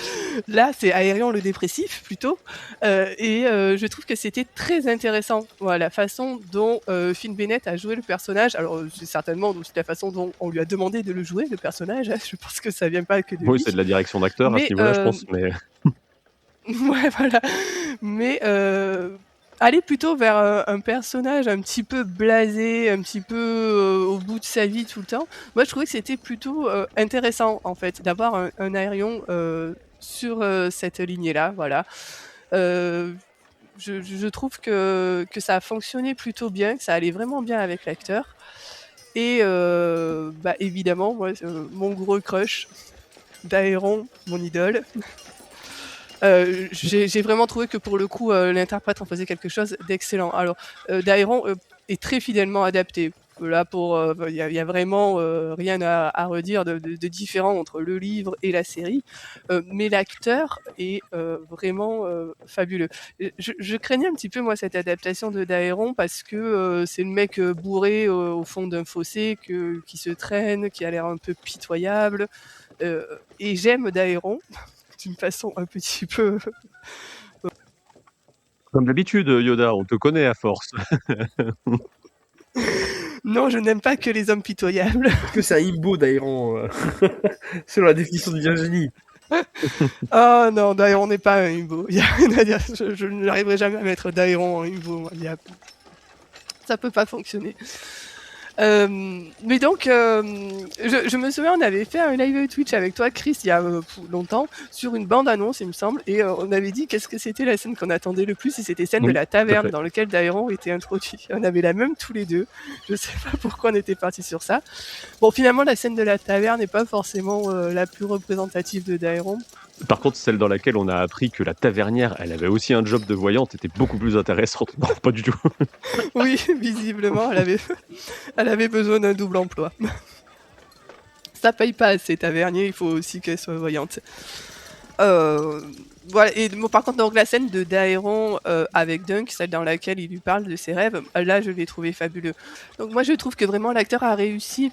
Là, c'est Aerion le dépressif, plutôt. Et je trouve que c'était très intéressant, voilà, la façon dont Finn Bennett a joué le personnage. Alors, c'est certainement aussi la façon dont on lui a demandé de le jouer, le personnage. Je pense que ça vient pas que de Oui, lui. c'est de la direction d'acteur à ce niveau-là, je pense. Mais Ouais, voilà. Mais aller plutôt vers un personnage un petit peu blasé, un petit peu au bout de sa vie tout le temps, moi je trouvais que c'était plutôt intéressant en fait d'avoir un Aerion sur cette lignée-là. Voilà. Je trouve que ça a fonctionné plutôt bien, que ça allait vraiment bien avec l'acteur. Et évidemment, moi, mon gros crush d'Aéron, mon idole. J'ai vraiment trouvé que pour le coup, l'interprète en faisait quelque chose d'excellent. Alors, Daeron est très fidèlement adapté. Là, il y a vraiment rien à redire de différent entre le livre et la série. Mais l'acteur est vraiment fabuleux. Je craignais un petit peu, moi, cette adaptation de Daeron parce que c'est le mec bourré au fond d'un fossé qui se traîne, qui a l'air un peu pitoyable. Et j'aime Daeron d'une façon un petit peu... comme d'habitude, Yoda, on te connaît à force. Non, je n'aime pas que les hommes pitoyables. Parce que c'est un himbo d'Aéron, selon la définition de Virginie. Oh non, Daeron n'est pas un himbo. Il y a rien à dire. Je n'arriverai jamais à mettre Daeron en himbo. Ça peut pas fonctionner. Mais donc, je me souviens, on avait fait un live Twitch avec toi, Chris, il y a longtemps, sur une bande-annonce, il me semble, et on avait dit qu'est-ce que c'était la scène qu'on attendait le plus, et c'était celle de la taverne dans laquelle Daeron était introduit. On avait la même tous les deux. Je sais pas pourquoi on était partis sur ça. Bon, finalement, la scène de la taverne n'est pas forcément la plus représentative de Daeron. Par contre, celle dans laquelle on a appris que la tavernière, elle avait aussi un job de voyante, était beaucoup plus intéressante. Non, pas du tout. Oui, visiblement, elle avait besoin d'un double emploi. Ça paye pas assez tavernier, il faut aussi qu'elle soit voyante. Voilà, et par contre, donc la scène de Daeron avec Dunk, celle dans laquelle il lui parle de ses rêves, là je l'ai trouvé fabuleux. Donc moi je trouve que vraiment l'acteur a réussi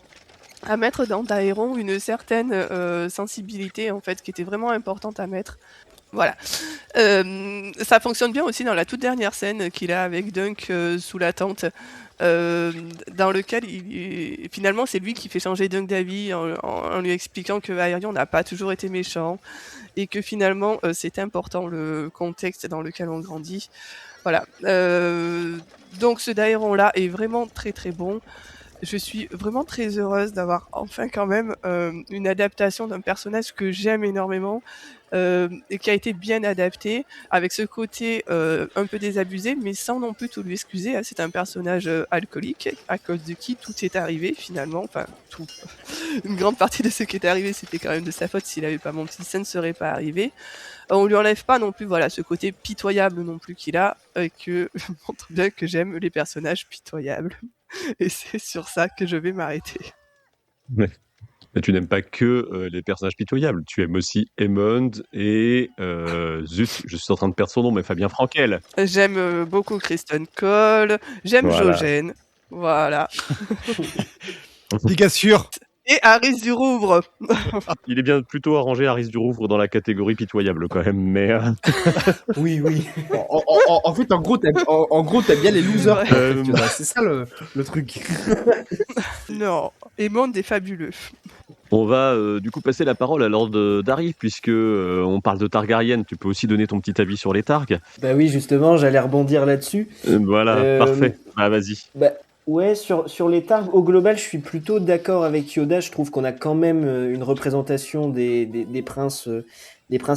à mettre dans Daeron une certaine sensibilité en fait qui était vraiment importante à mettre. Voilà. Ça fonctionne bien aussi dans la toute dernière scène qu'il a avec Dunk sous la tente, dans lequel finalement c'est lui qui fait changer Dunk d'avis en lui expliquant que Aerion n'a pas toujours été méchant et que finalement c'est important le contexte dans lequel on grandit. Voilà. Donc ce Daeron là est vraiment très très bon. Je suis vraiment très heureuse d'avoir enfin quand même une adaptation d'un personnage que j'aime énormément et qui a été bien adapté avec ce côté un peu désabusé mais sans non plus tout lui excuser. Hein. C'est un personnage alcoolique à cause de qui tout est arrivé finalement. Enfin, tout. Une grande partie de ce qui est arrivé c'était quand même de sa faute. S'il n'avait pas menti, ça ne serait pas arrivé. On lui enlève pas non plus voilà, ce côté pitoyable non plus qu'il a que montre bien que j'aime les personnages pitoyables. Et c'est sur ça que je vais m'arrêter. Ouais. Mais tu n'aimes pas que les personnages pitoyables. Tu aimes aussi Aemond et zut, je suis en train de perdre son nom, mais Fabien Frankel. J'aime beaucoup Kristen Cole, j'aime Voilà. Jogène, voilà. Giga sûr. Et Harris du Rouvre. Il est bien plutôt arrangé Harris du Rouvre dans la catégorie pitoyable quand même, mais Oui, oui. En fait, en gros, t'aimes bien les losers. Ouais. en fait, tu vois, c'est ça le truc. Non, Aemond est fabuleux. on va du coup passer la parole à Lord Dari, puisque on parle de Targaryen. Tu peux aussi donner ton petit avis sur les Targs. Bah oui, justement, j'allais rebondir là-dessus. Voilà, parfait. Bah vas-y. Bah, ouais, sur les Targs, au global, je suis plutôt d'accord avec Yoda. Je trouve qu'on a quand même une représentation des princes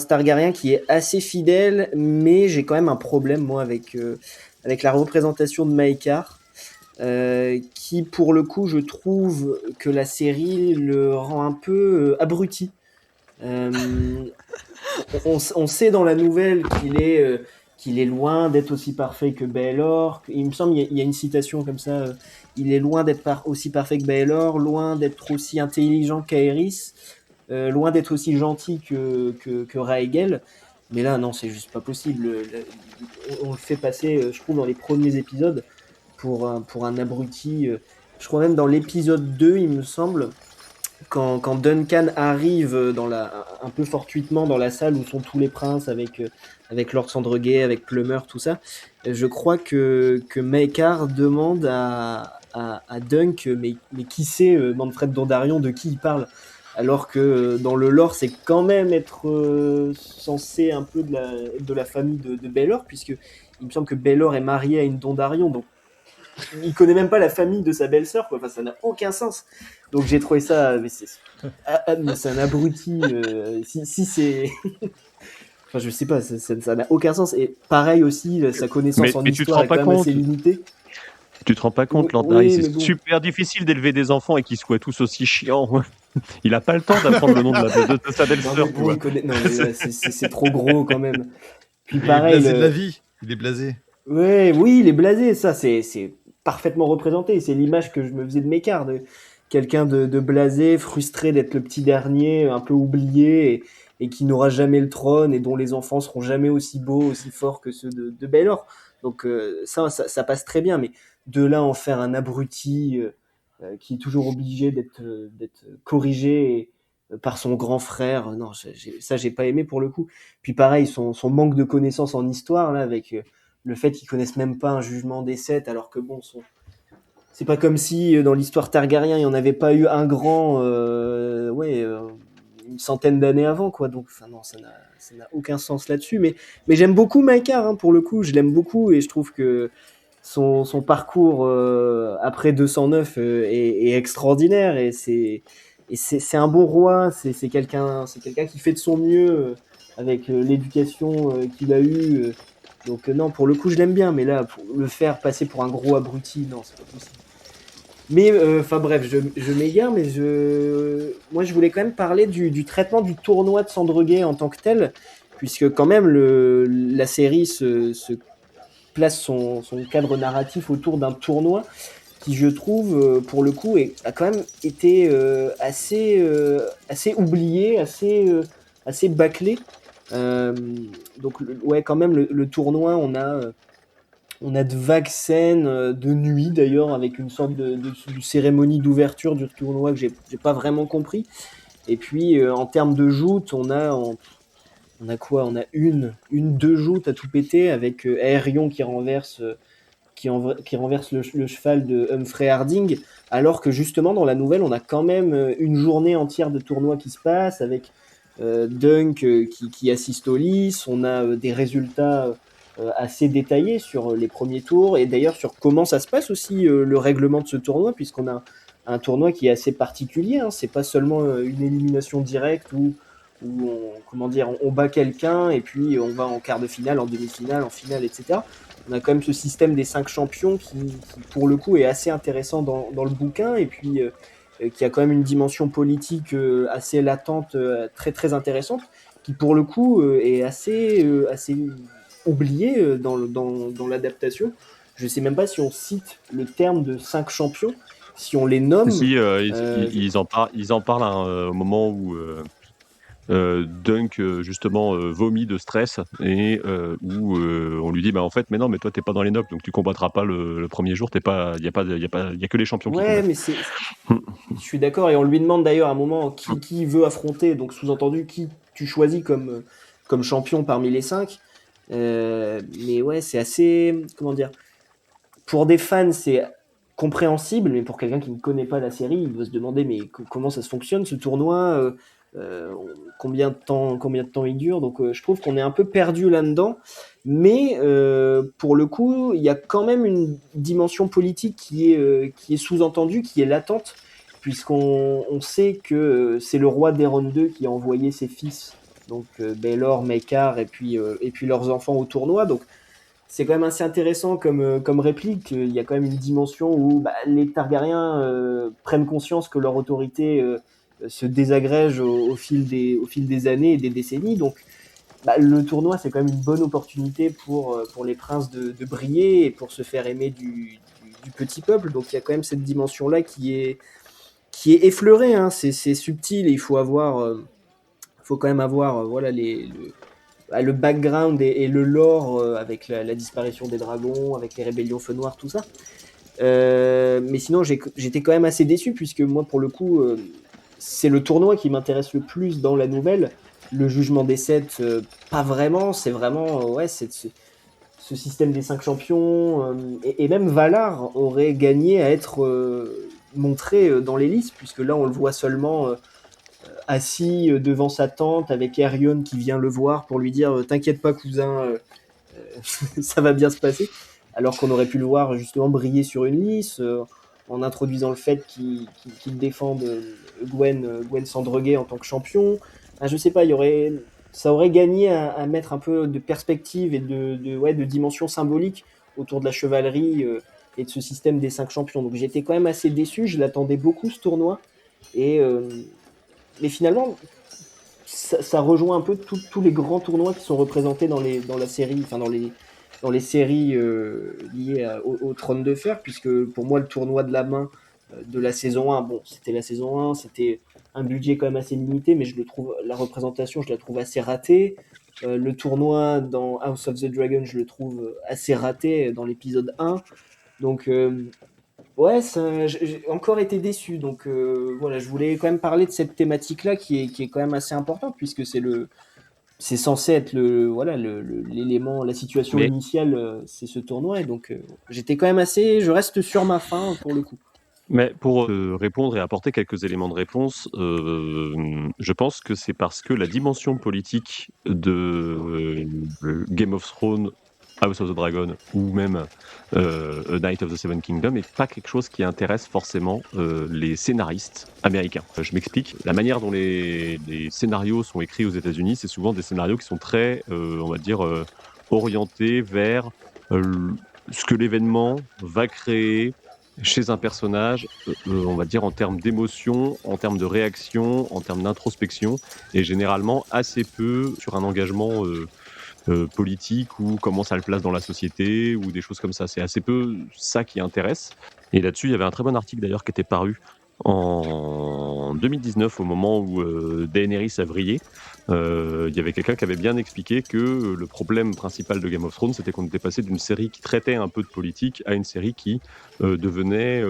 Targaryens qui est assez fidèle, mais j'ai quand même un problème, moi, avec la représentation de Maekar, qui, pour le coup, je trouve que la série le rend un peu abruti. Euh, on sait dans la nouvelle qu'il est loin d'être aussi parfait que Baelor. Il me semble il y a une citation comme ça. Il est loin d'être aussi parfait que Baelor, loin d'être aussi intelligent qu'Aerys, loin d'être aussi gentil que Raegel. Mais là, non, c'est juste pas possible. On le fait passer, je trouve, dans les premiers épisodes pour un abruti. Je crois même dans l'épisode 2, il me semble, quand Duncan arrive un peu fortuitement dans la salle où sont tous les princes avec Lord Sandregay, avec Plummer, tout ça, je crois que Maekar demande à Dunk mais qui c'est Manfred Dondarrion, de qui il parle, alors que dans le lore c'est quand même être censé un peu de la famille de Baelor, puisque il me semble que Baelor est marié à une Dondarrion, donc il connaît même pas la famille de sa belle-sœur, quoi. Enfin, ça n'a aucun sens. Donc j'ai trouvé ça, mais c'est un abruti. Si c'est, enfin je sais pas, ça n'a aucun sens. Et pareil aussi, sa connaissance en mais tu te histoire rends est pas quand même compte. assez limitée. Tu te rends pas compte, Lord Oui, Dari, mais c'est bon. super difficile d'élever des enfants et qu'ils soient tous aussi chiants. Il a pas le temps d'apprendre le nom de sa Non, belle-sœur, mais tu bon, vois. il connaît. Non, mais là, c'est trop gros quand même. Puis Il est pareil, blasé de la vie. Il est blasé. ouais, oui, il est blasé, ça c'est parfaitement représenté. C'est l'image que je me faisais de Mécart, de quelqu'un de blasé, frustré d'être le petit dernier, un peu oublié, et qui n'aura jamais le trône, et dont les enfants seront jamais aussi beaux, aussi forts que ceux de Baelor. Donc ça passe très bien, mais de là en faire un abruti qui est toujours obligé d'être corrigé par son grand frère, non, ça j'ai pas aimé pour le coup. Puis pareil, son manque de connaissances en histoire, là, avec le fait qu'ils connaissent même pas un jugement des 7, alors que bon, c'est pas comme si dans l'histoire Targaryen, il n'y en avait pas eu un grand, une centaine d'années avant, quoi. Donc, enfin non, ça n'a aucun sens là-dessus. Mais j'aime beaucoup Maekar, hein, pour le coup, je l'aime beaucoup, et je trouve que son parcours après 209 est extraordinaire, et c'est un bon roi, c'est quelqu'un qui fait de son mieux avec l'éducation qu'il a eue. Donc non, pour le coup, je l'aime bien, mais là, pour le faire passer pour un gros abruti, non, c'est pas possible. Mais enfin bref, je m'égare, mais moi je voulais quand même parler du traitement du tournoi de Sandregay en tant que tel, puisque quand même la série se place son cadre narratif autour d'un tournoi qui, je trouve, pour le coup, a quand même été assez oublié, assez bâclé. Donc ouais, quand même le tournoi, on a de vagues scènes de nuit d'ailleurs, avec une sorte de cérémonie d'ouverture du tournoi que j'ai pas vraiment compris. Et puis en termes de joutes, on a quoi? On a deux joutes à tout péter, avec Aerion qui renverse le cheval de Humphrey Harding, alors que justement dans la nouvelle on a quand même une journée entière de tournoi qui se passe, avec Dunk qui assiste aux lices. On a des résultats assez détaillés sur les premiers tours, et d'ailleurs sur comment ça se passe aussi le règlement de ce tournoi, puisqu'on a un tournoi qui est assez particulier, hein. C'est pas seulement une élimination directe où on bat quelqu'un et puis on va en quart de finale, en demi-finale, en finale, etc. On a quand même ce système des 5 champions qui pour le coup est assez intéressant dans le bouquin, et puis qui a quand même une dimension politique assez latente, très très intéressante, qui pour le coup est assez oublié dans l'adaptation. Je sais même pas si on cite le terme de 5 champions, si on les nomme. Si, ils en parlent hein, au moment où Dunk justement vomit de stress et où on lui dit bah en fait mais non mais toi t'es pas dans les nobles donc tu combattras pas le premier jour, t'es pas il y a que les champions qui Ouais, combattent. mais je suis d'accord, et on lui demande d'ailleurs à un moment qui veut affronter, donc sous-entendu qui tu choisis comme champion parmi les 5. Mais ouais, c'est assez, comment dire, pour des fans c'est compréhensible, mais pour quelqu'un qui ne connaît pas la série, il doit se demander mais comment ça se fonctionne ce tournoi, combien de temps il dure. Donc je trouve qu'on est un peu perdu là-dedans, mais pour le coup il y a quand même une dimension politique qui est sous-entendue, qui est latente, puisqu'on sait que c'est le roi d'Héron II qui a envoyé ses fils, donc Baelor, Maekar et puis leurs enfants au tournoi. Donc c'est quand même assez intéressant comme réplique. Il y a quand même une dimension où les Targaryens prennent conscience que leur autorité se désagrège au fil des années et des décennies. Donc le tournoi, c'est quand même une bonne opportunité pour les princes de briller et pour se faire aimer du petit peuple. Donc il y a quand même cette dimension-là qui est effleurée. Hein. C'est subtil et il faut quand même avoir voilà, le background et le lore avec la disparition des dragons, avec les rébellions Feu Noir, tout ça. Mais sinon, j'étais quand même assez déçu, puisque moi, pour le coup, c'est le tournoi qui m'intéresse le plus dans la nouvelle. Le jugement des 7, pas vraiment. C'est vraiment ce système des 5 champions. Et même Valar aurait gagné à être montré dans les listes, puisque là, on le voit seulement assis devant sa tente avec Aerion qui vient le voir pour lui dire t'inquiète pas cousin, ça va bien se passer, alors qu'on aurait pu le voir justement briller sur une liste en introduisant le fait qu'il défende Gwen Sandreguet en tant que champion. Enfin, je sais pas, ça aurait gagné à mettre un peu de perspective et de dimension symbolique autour de la chevalerie et de ce système des 5 champions. Donc j'étais quand même assez déçu, je l'attendais beaucoup ce tournoi, mais finalement, ça rejoint un peu tous les grands tournois qui sont représentés dans la série, enfin dans les séries liées au Trône de Fer, puisque pour moi le tournoi de la main de la saison 1, bon, c'était la saison 1, c'était un budget quand même assez limité, mais la représentation, je la trouve assez ratée. Le tournoi dans House of the Dragon, je le trouve assez raté dans l'épisode 1. Donc ouais, j'ai encore été déçu. Donc voilà, je voulais quand même parler de cette thématique-là qui est quand même assez importante, puisque c'est censé être l'élément, la situation initiale, c'est ce tournoi. Et donc je reste sur ma faim pour le coup. Mais pour répondre et apporter quelques éléments de réponse, je pense que c'est parce que la dimension politique de Game of Thrones, House of the Dragon ou même A Knight of the Seven Kingdoms n'est pas quelque chose qui intéresse forcément les scénaristes américains. Je m'explique. La manière dont les scénarios sont écrits aux États-Unis, c'est souvent des scénarios qui sont très, on va dire, orientés vers ce que l'événement va créer chez un personnage, on va dire en termes d'émotion, en termes de réaction, en termes d'introspection, et généralement assez peu sur un engagement politique ou comment ça le place dans la société ou des choses comme ça. C'est assez peu ça qui intéresse. Et là-dessus, il y avait un très bon article d'ailleurs qui était paru en 2019 au moment où Daenerys a vrillé. Il y avait quelqu'un qui avait bien expliqué que le problème principal de Game of Thrones, c'était qu'on était passé d'une série qui traitait un peu de politique à une série qui devenait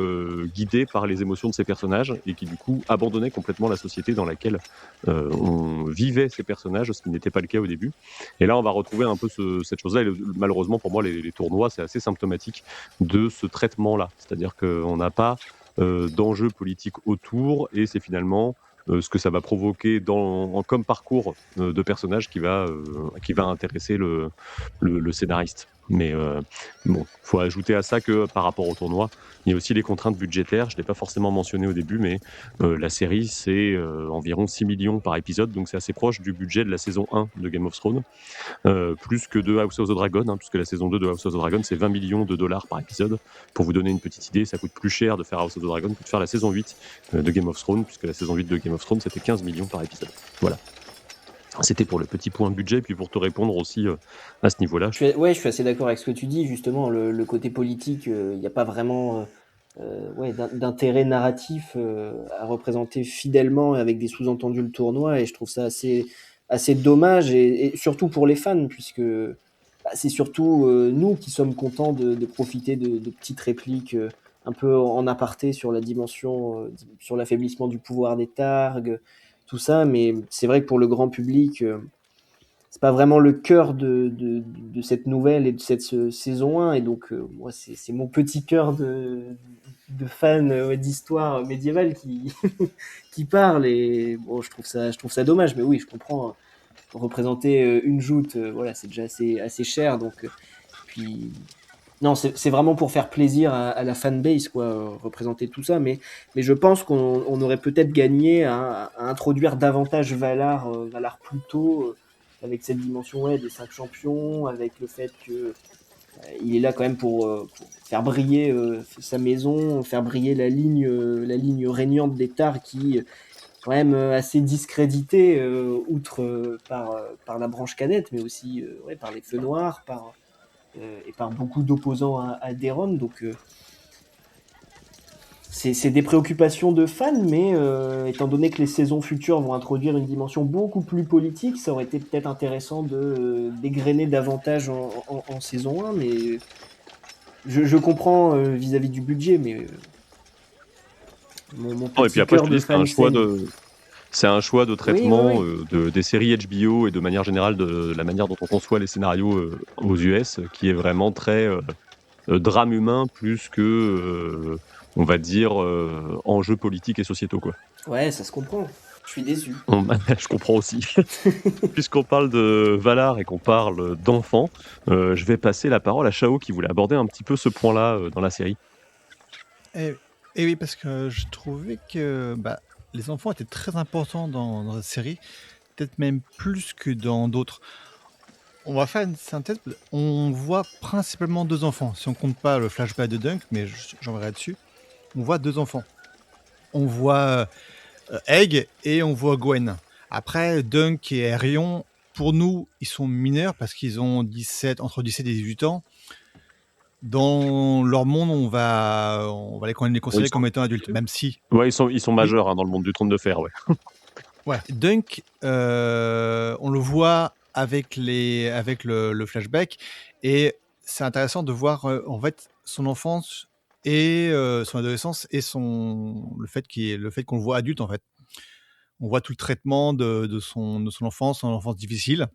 guidée par les émotions de ses personnages et qui du coup abandonnait complètement la société dans laquelle on vivait ces personnages, ce qui n'était pas le cas au début. Et là, on va retrouver un peu cette chose-là. Et malheureusement, pour moi, les tournois, c'est assez symptomatique de ce traitement-là. C'est-à-dire qu'on n'a pas d'enjeux politiques autour, et c'est finalement ce que ça va provoquer comme parcours de personnage qui va intéresser le scénariste. Mais bon, faut ajouter à ça que par rapport au tournoi, il y a aussi les contraintes budgétaires. Je ne l'ai pas forcément mentionné au début, mais la série, c'est environ 6 millions par épisode, donc c'est assez proche du budget de la saison 1 de Game of Thrones, plus que de House of the Dragon, hein, puisque la saison 2 de House of the Dragon, c'est 20 millions de dollars par épisode. Pour vous donner une petite idée, ça coûte plus cher de faire House of the Dragon que de faire la saison 8 de Game of Thrones, puisque la saison 8 de Game of Thrones, c'était 15 millions par épisode. Voilà. C'était pour le petit point budget, puis pour te répondre aussi à ce niveau-là. Je suis assez d'accord avec ce que tu dis, justement, le côté politique, il n'y a pas vraiment d'intérêt narratif à représenter fidèlement avec des sous-entendus le tournoi, et je trouve ça assez dommage, et surtout pour les fans, puisque c'est surtout nous qui sommes contents de profiter de petites répliques un peu en aparté sur la dimension, sur l'affaiblissement du pouvoir des Targs, tout ça, mais c'est vrai que pour le grand public, c'est pas vraiment le cœur de cette nouvelle et de cette saison 1, et donc moi c'est mon petit cœur de fan d'histoire médiévale qui qui parle, et bon, je trouve ça dommage, mais oui, je comprends, hein. Représenter une joute, voilà, c'est déjà assez cher, donc puis non, c'est vraiment pour faire plaisir à la fanbase, quoi, représenter tout ça, mais je pense qu'on aurait peut-être gagné à introduire davantage Valar plus tôt, avec cette dimension, ouais, des 5 champions, avec le fait que il est là quand même pour faire briller sa maison, faire briller la ligne régnante des Tar, qui quand même assez discréditée, outre par la branche cadette, mais aussi ouais, par les Feux Noirs, et par beaucoup d'opposants à Daeron. Donc c'est des préoccupations de fans, mais étant donné que les saisons futures vont introduire une dimension beaucoup plus politique, ça aurait été peut-être intéressant de dégrainer davantage en saison 1, mais je comprends vis-à-vis du budget, mais mon Non, et petit puis après, je cœur te de dis, fan saigne. c'est un choix de Oui, traitement oui, oui. des séries HBO et de manière générale de la manière dont on conçoit les scénarios aux US, qui est vraiment très drame humain plus que, on va dire, enjeux politiques et sociétaux, quoi. Ouais, ça se comprend. Je suis déçu. Je comprends aussi. Puisqu'on parle de Valar et qu'on parle d'enfants, je vais passer la parole à Chao qui voulait aborder un petit peu ce point-là dans la série. Et oui, parce que je trouvais que les enfants étaient très importants dans la série, peut-être même plus que dans d'autres. On va faire une synthèse. On voit principalement 2 enfants, si on compte pas le flashback de Dunk, mais j'en verrai dessus. On voit 2 enfants. On voit Egg et on voit Gwen. Après, Dunk et Aerion, pour nous, ils sont mineurs parce qu'ils ont entre 17 et 18 ans. Dans leur monde, on va les considérer comme étant adultes, même si... Ouais, ils sont majeurs hein, dans le monde du Trône de Fer, ouais. Ouais. Dunk, on le voit avec le flashback, et c'est intéressant de voir en fait son enfance et son adolescence et le fait qu'on le voit adulte en fait. On voit tout le traitement de son enfance difficile,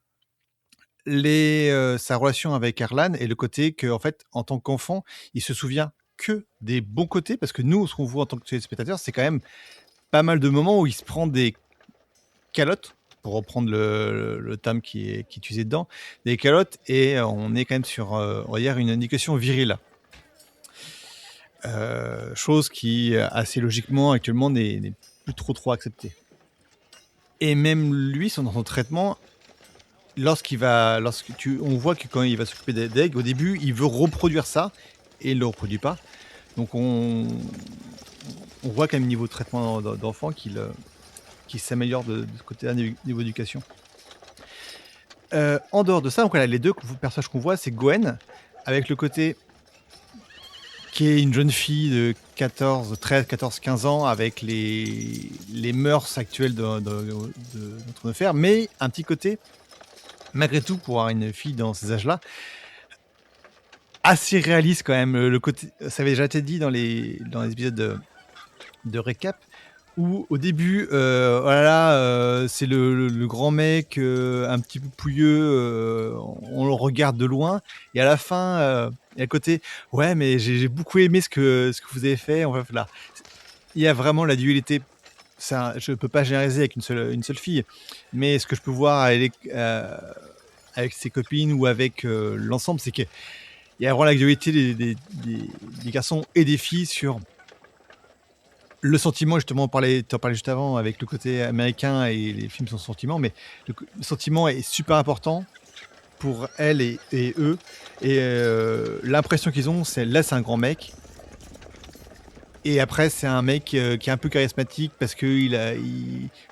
sa relation avec Erlan, et le côté que en fait en tant qu'enfant, il se souvient que des bons côtés, parce que nous, ce qu'on voit en tant que téléspectateur, c'est quand même pas mal de moments où il se prend des calottes, pour reprendre le terme qui est utilisé dedans, des calottes, et on est quand même sur on va dire une indication virile. Chose qui assez logiquement actuellement n'est plus trop acceptée. Et même lui, dans son traitement, on voit que quand il va s'occuper d'Egg, au début, il veut reproduire ça et il le reproduit pas. Donc on voit quand même niveau de traitement d'enfant qu'il s'améliore de ce côté-là niveau éducation. En dehors de ça, donc voilà, les 2 personnages qu'on voit, c'est Gwen, avec le côté qui est une jeune fille de 13, 14, 15 ans, avec les mœurs actuelles de notre fer, mais un petit côté, malgré tout, pour avoir une fille dans ces âges-là, assez réaliste quand même. Le côté, ça avait déjà été dit dans les épisodes de récap, où au début, c'est le grand mec un petit peu pouilleux, on le regarde de loin, et à la fin, et à côté, ouais, mais j'ai beaucoup aimé ce que vous avez fait. Enfin, là, il y a vraiment la dualité. Je peux pas généraliser avec une seule fille, mais ce que je peux voir avec ses copines ou avec l'ensemble, c'est qu'il y a vraiment la dualité des garçons et des filles sur le sentiment. Justement, t'en parlais juste avant avec le côté américain et les films sans sentiment, mais le sentiment est super important pour elle et eux, et l'impression qu'ils ont, c'est un grand mec, et après c'est un mec qui est un peu charismatique parce que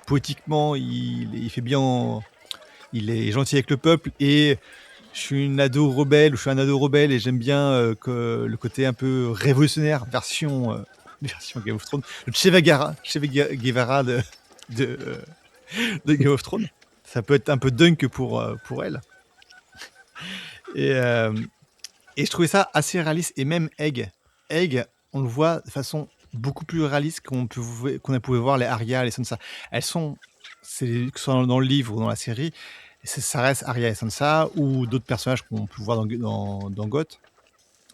poétiquement il fait bien, il est gentil avec le peuple, et je suis une ado rebelle ou je suis un ado rebelle et j'aime bien que le côté un peu révolutionnaire version Game of Thrones, le Che Guevara de, de Game of Thrones. Ça peut être un peu dunk pour elle. Et je trouvais ça assez réaliste. Et même Egg, on le voit de façon beaucoup plus réaliste qu'on a pu voir les Arya, les Sansa. Elles sont, que ce soit dans le livre ou dans la série, ça reste Arya et Sansa ou d'autres personnages qu'on peut voir dans GOT.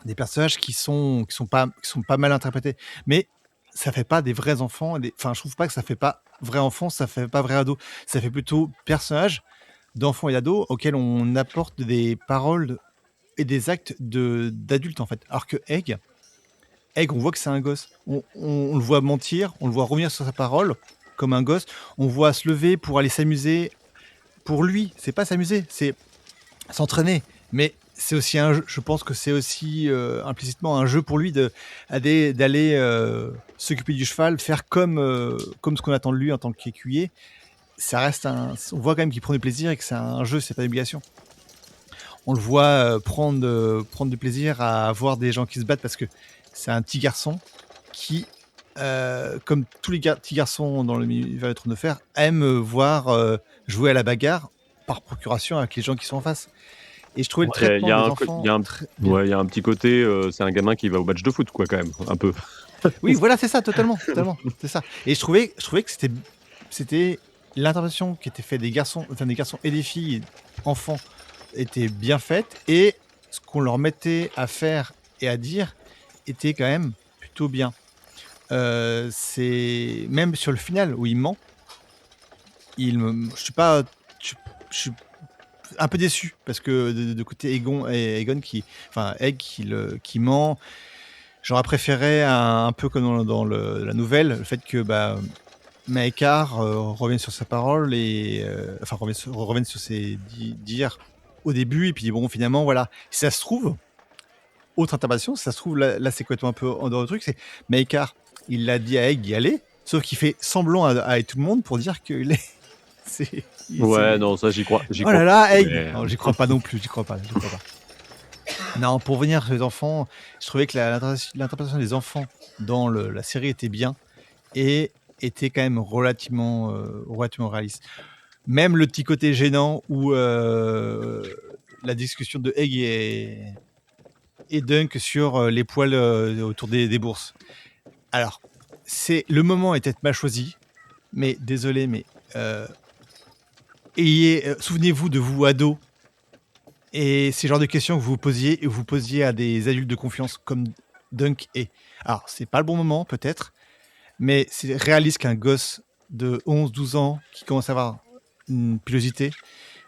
Des personnages qui sont pas mal interprétés. Mais ça fait pas des vrais enfants. Enfin, je trouve pas que ça fait pas vrai enfant, ça fait pas vrai ado. Ça fait plutôt personnages d'enfants et d'ados auxquels on apporte des paroles et des actes d'adultes en fait. Alors que Egg, on voit que c'est un gosse. On le voit mentir, on le voit revenir sur sa parole comme un gosse. On voit se lever pour aller s'amuser. Pour lui, c'est pas s'amuser, c'est s'entraîner. Mais c'est aussi un jeu. Je pense que c'est aussi implicitement un jeu pour lui d'aller s'occuper du cheval, faire comme ce qu'on attend de lui en tant qu'écuyer. Ça reste on voit quand même qu'il prend du plaisir et que c'est un jeu, c'est pas une obligation. On le voit prendre du plaisir à voir des gens qui se battent parce que c'est un petit garçon qui, comme tous les petits garçons dans l'univers du Trône de Fer, aime voir jouer à la bagarre par procuration avec les gens qui sont en face. Et je trouvais le traitement des enfants... Il y a un petit côté, c'est un gamin qui va au match de foot, quoi, quand même, un peu. Oui, voilà, c'est ça, totalement, c'est ça. Et je trouvais que c'était l'interprétation qui était faite des garçons et des filles, enfants, était bien faite, et ce qu'on leur mettait à faire et à dire était quand même plutôt bien. C'est même sur le final où il ment, je suis un peu déçu parce que de côté Egg qui ment. J'aurais préféré un peu comme dans la nouvelle, le fait que Maekar revienne sur sa parole et revienne sur ses dires au début, et puis bon, finalement, voilà. Si ça se trouve, autre interprétation, si ça se trouve, là c'est complètement un peu en dehors du truc, c'est Maekar, il l'a dit à Egg d'y aller, sauf qu'il fait semblant à tout le monde pour dire qu'il est... Non, ça j'y crois. Oh là là, Egg mais... Non, j'y crois pas non plus, j'y crois pas. Non, pour revenir sur les enfants, je trouvais que l'interprétation des enfants dans la série était bien et était quand même relativement réaliste. Même le petit côté gênant où la discussion de Egg et Dunk sur les poils autour des bourses. Alors, le moment est peut-être mal choisi, mais désolé, mais souvenez-vous de vous, ados, et ces genres de questions que vous posiez à des adultes de confiance comme Dunk est. Alors, c'est pas le bon moment, peut-être, mais c'est réaliste qu'un gosse de 11-12 ans qui commence à avoir une pilosité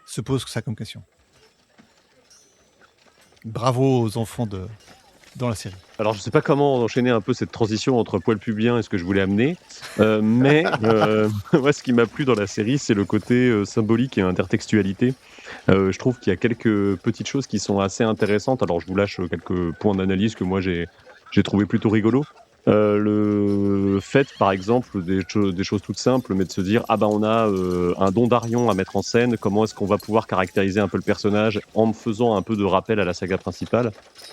se pose ça comme question. Bravo aux enfants dans la série. Alors, je sais pas comment enchaîner un peu cette transition entre poil pubien et ce que je voulais amener, mais moi, ce qui m'a plu dans la série, c'est le côté symbolique et intertextualité. Je trouve qu'il y a quelques petites choses qui sont assez intéressantes. Alors, je vous lâche quelques points d'analyse que moi, j'ai trouvé plutôt rigolo. Le fait, par exemple, des choses toutes simples, mais de se dire on a un Dondarion à mettre en scène, comment est-ce qu'on va pouvoir caractériser un peu le personnage en me faisant un peu de rappel à la saga principale.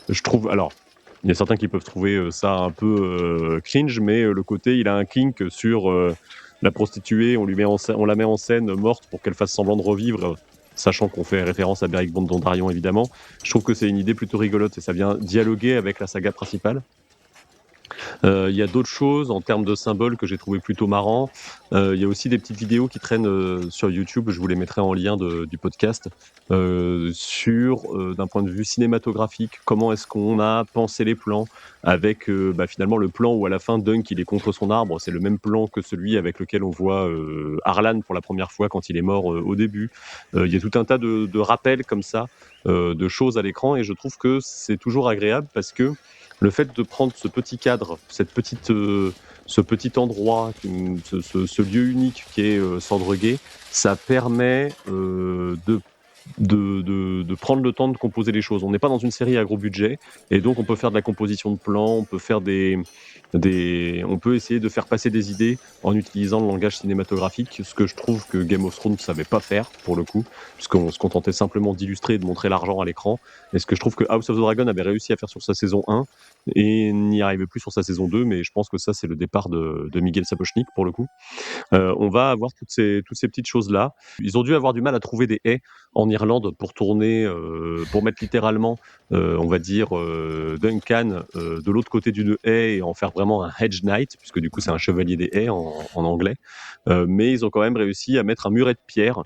Je trouve, alors, il y a certains qui peuvent trouver ça un peu cringe, mais le côté, il a un kink sur la prostituée, on la met en scène morte pour qu'elle fasse semblant de revivre, sachant qu'on fait référence à Beric von Dondarion évidemment. Je trouve que c'est une idée plutôt rigolote et ça vient dialoguer avec la saga principale. Il y a d'autres choses en termes de symboles que j'ai trouvé plutôt marrants. Il y a aussi des petites vidéos qui traînent sur YouTube, je vous les mettrai en lien du podcast, sur d'un point de vue cinématographique, comment est-ce qu'on a pensé les plans avec finalement le plan où à la fin Dunk il est contre son arbre, c'est le même plan que celui avec lequel on voit Arlan pour la première fois quand il est mort au début. Il y a tout un tas de rappels comme ça, de choses à l'écran, et je trouve que c'est toujours agréable parce que le fait de prendre ce petit cadre, ce petit endroit, ce lieu unique qui est Sandreguet, ça permet de prendre le temps de composer les choses. On n'est pas dans une série à gros budget, et donc on peut faire de la composition de plans, on peut faire des on peut essayer de faire passer des idées en utilisant le langage cinématographique, ce que je trouve que Game of Thrones ne savait pas faire pour le coup, puisqu'on se contentait simplement d'illustrer et de montrer l'argent à l'écran. Et ce que je trouve que House of the Dragon avait réussi à faire sur sa saison 1 et n'y arrivait plus sur sa saison 2, mais je pense que ça c'est le départ de Miguel Sapochnik pour le coup. On va avoir toutes ces petites choses-là. Ils ont dû avoir du mal à trouver des haies en Irlande pour tourner, pour mettre littéralement, on va dire, Duncan de l'autre côté d'une haie et en faire vraiment un hedge knight, puisque du coup c'est un chevalier des haies en anglais. Mais ils ont quand même réussi à mettre un muret de pierre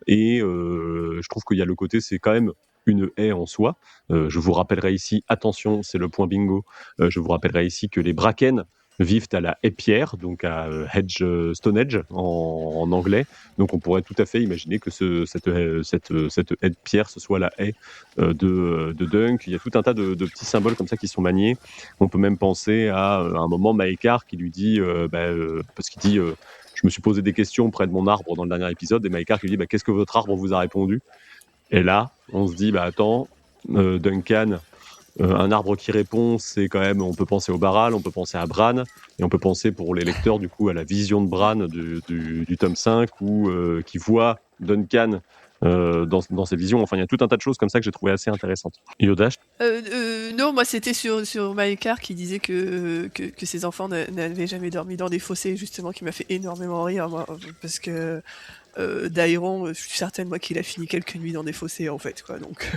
et je trouve qu'il y a le côté, c'est quand même une haie en soi. Je vous rappellerai ici, attention, c'est le point bingo, je vous rappellerai ici que les Bracken vivent à la haie pierre, donc à Stone Edge en anglais. Donc on pourrait tout à fait imaginer que cette haie de pierre, ce soit la haie de Dunk. Il y a tout un tas de petits symboles comme ça qui sont maniés. On peut même penser à un moment Maekar qui lui dit, parce qu'il dit je me suis posé des questions près de mon arbre dans le dernier épisode, et Maekar qui lui dit qu'est-ce que votre arbre vous a répondu? Et là, on se dit attends, Duncan, un arbre qui répond, c'est quand même, on peut penser au Baral, on peut penser à Bran, et on peut penser pour les lecteurs du coup à la vision de Bran du tome 5, où qui voit Duncan dans ses visions. Enfin, il y a tout un tas de choses comme ça que j'ai trouvé assez intéressantes. Yodash? Non, moi c'était sur Maekar qui disait que ses enfants n'avaient jamais dormi dans des fossés, justement, qui m'a fait énormément rire, moi, parce que Daeron, je suis certaine moi qu'il a fini quelques nuits dans des fossés en fait, quoi, donc...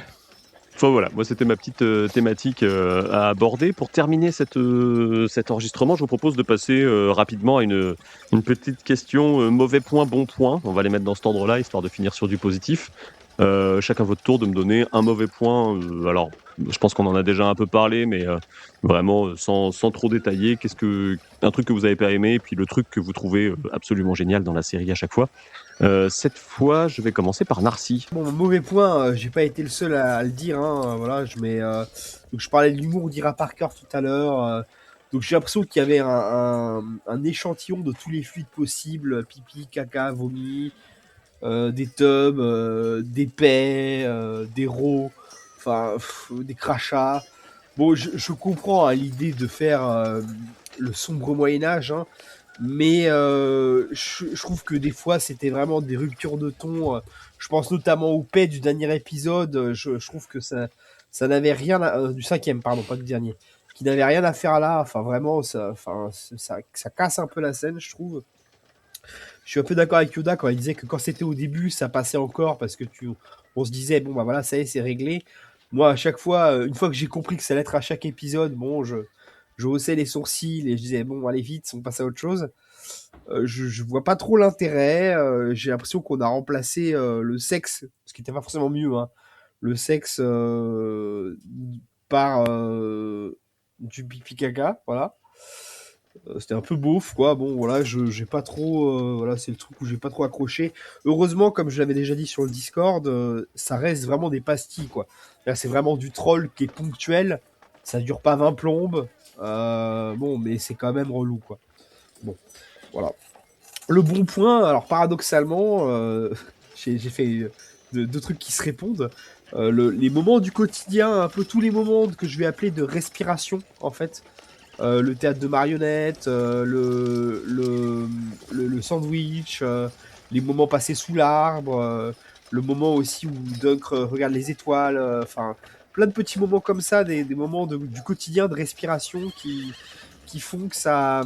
Enfin voilà, moi c'était ma petite thématique à aborder. Pour terminer cet enregistrement, je vous propose de passer rapidement à une petite question mauvais point, bon point. On va les mettre dans cet ordre-là, histoire de finir sur du positif. Chacun votre tour de me donner un mauvais point. Alors, je pense qu'on en a déjà un peu parlé, mais vraiment sans trop détailler. Un truc que vous avez pas aimé, et puis le truc que vous trouvez absolument génial dans la série à chaque fois. Cette fois, je vais commencer par Narcy. Bon, mon mauvais point, j'ai pas été le seul à le dire. Voilà, donc je parlais de l'humour d'Ira Parker tout à l'heure. Donc j'ai l'impression qu'il y avait un échantillon de tous les fluides possibles, pipi, caca, vomi, des tubs, des pets, des rots, enfin des crachats. Bon, je comprends l'idée de faire le sombre Moyen-Âge, mais je trouve que des fois c'était vraiment des ruptures de ton. Je pense notamment au pet du dernier épisode. Je trouve que ça n'avait rien du cinquième, pardon, pas du dernier, qui n'avait rien à faire là. Enfin vraiment, ça casse un peu la scène, je trouve. Je suis un peu d'accord avec Yoda quand il disait que quand c'était au début, ça passait encore parce que on se disait bon bah voilà, ça y est, c'est réglé. Moi, à chaque fois, une fois que j'ai compris que ça allait être à chaque épisode, bon, je haussais les sourcils et je disais bon, allez vite, on passe à autre chose. Je vois pas trop l'intérêt. J'ai l'impression qu'on a remplacé le sexe, ce qui n'était pas forcément mieux, le sexe par du pipi caca, voilà. C'était un peu beauf, quoi. Bon, voilà, j'ai pas trop. Voilà, c'est le truc où j'ai pas trop accroché. Heureusement, comme je l'avais déjà dit sur le Discord, ça reste vraiment des pastilles, quoi. Là, c'est vraiment du troll qui est ponctuel. Ça dure pas 20 plombes. Bon, mais c'est quand même relou, quoi. Bon, voilà. Le bon point, alors paradoxalement, j'ai fait deux trucs qui se répondent. Les moments du quotidien, un peu tous les moments que je vais appeler de respiration, en fait. Le théâtre de marionnettes, le sandwich, les moments passés sous l'arbre, le moment aussi où Dunk regarde les étoiles, enfin plein de petits moments comme ça, des moments du quotidien de respiration qui font que ça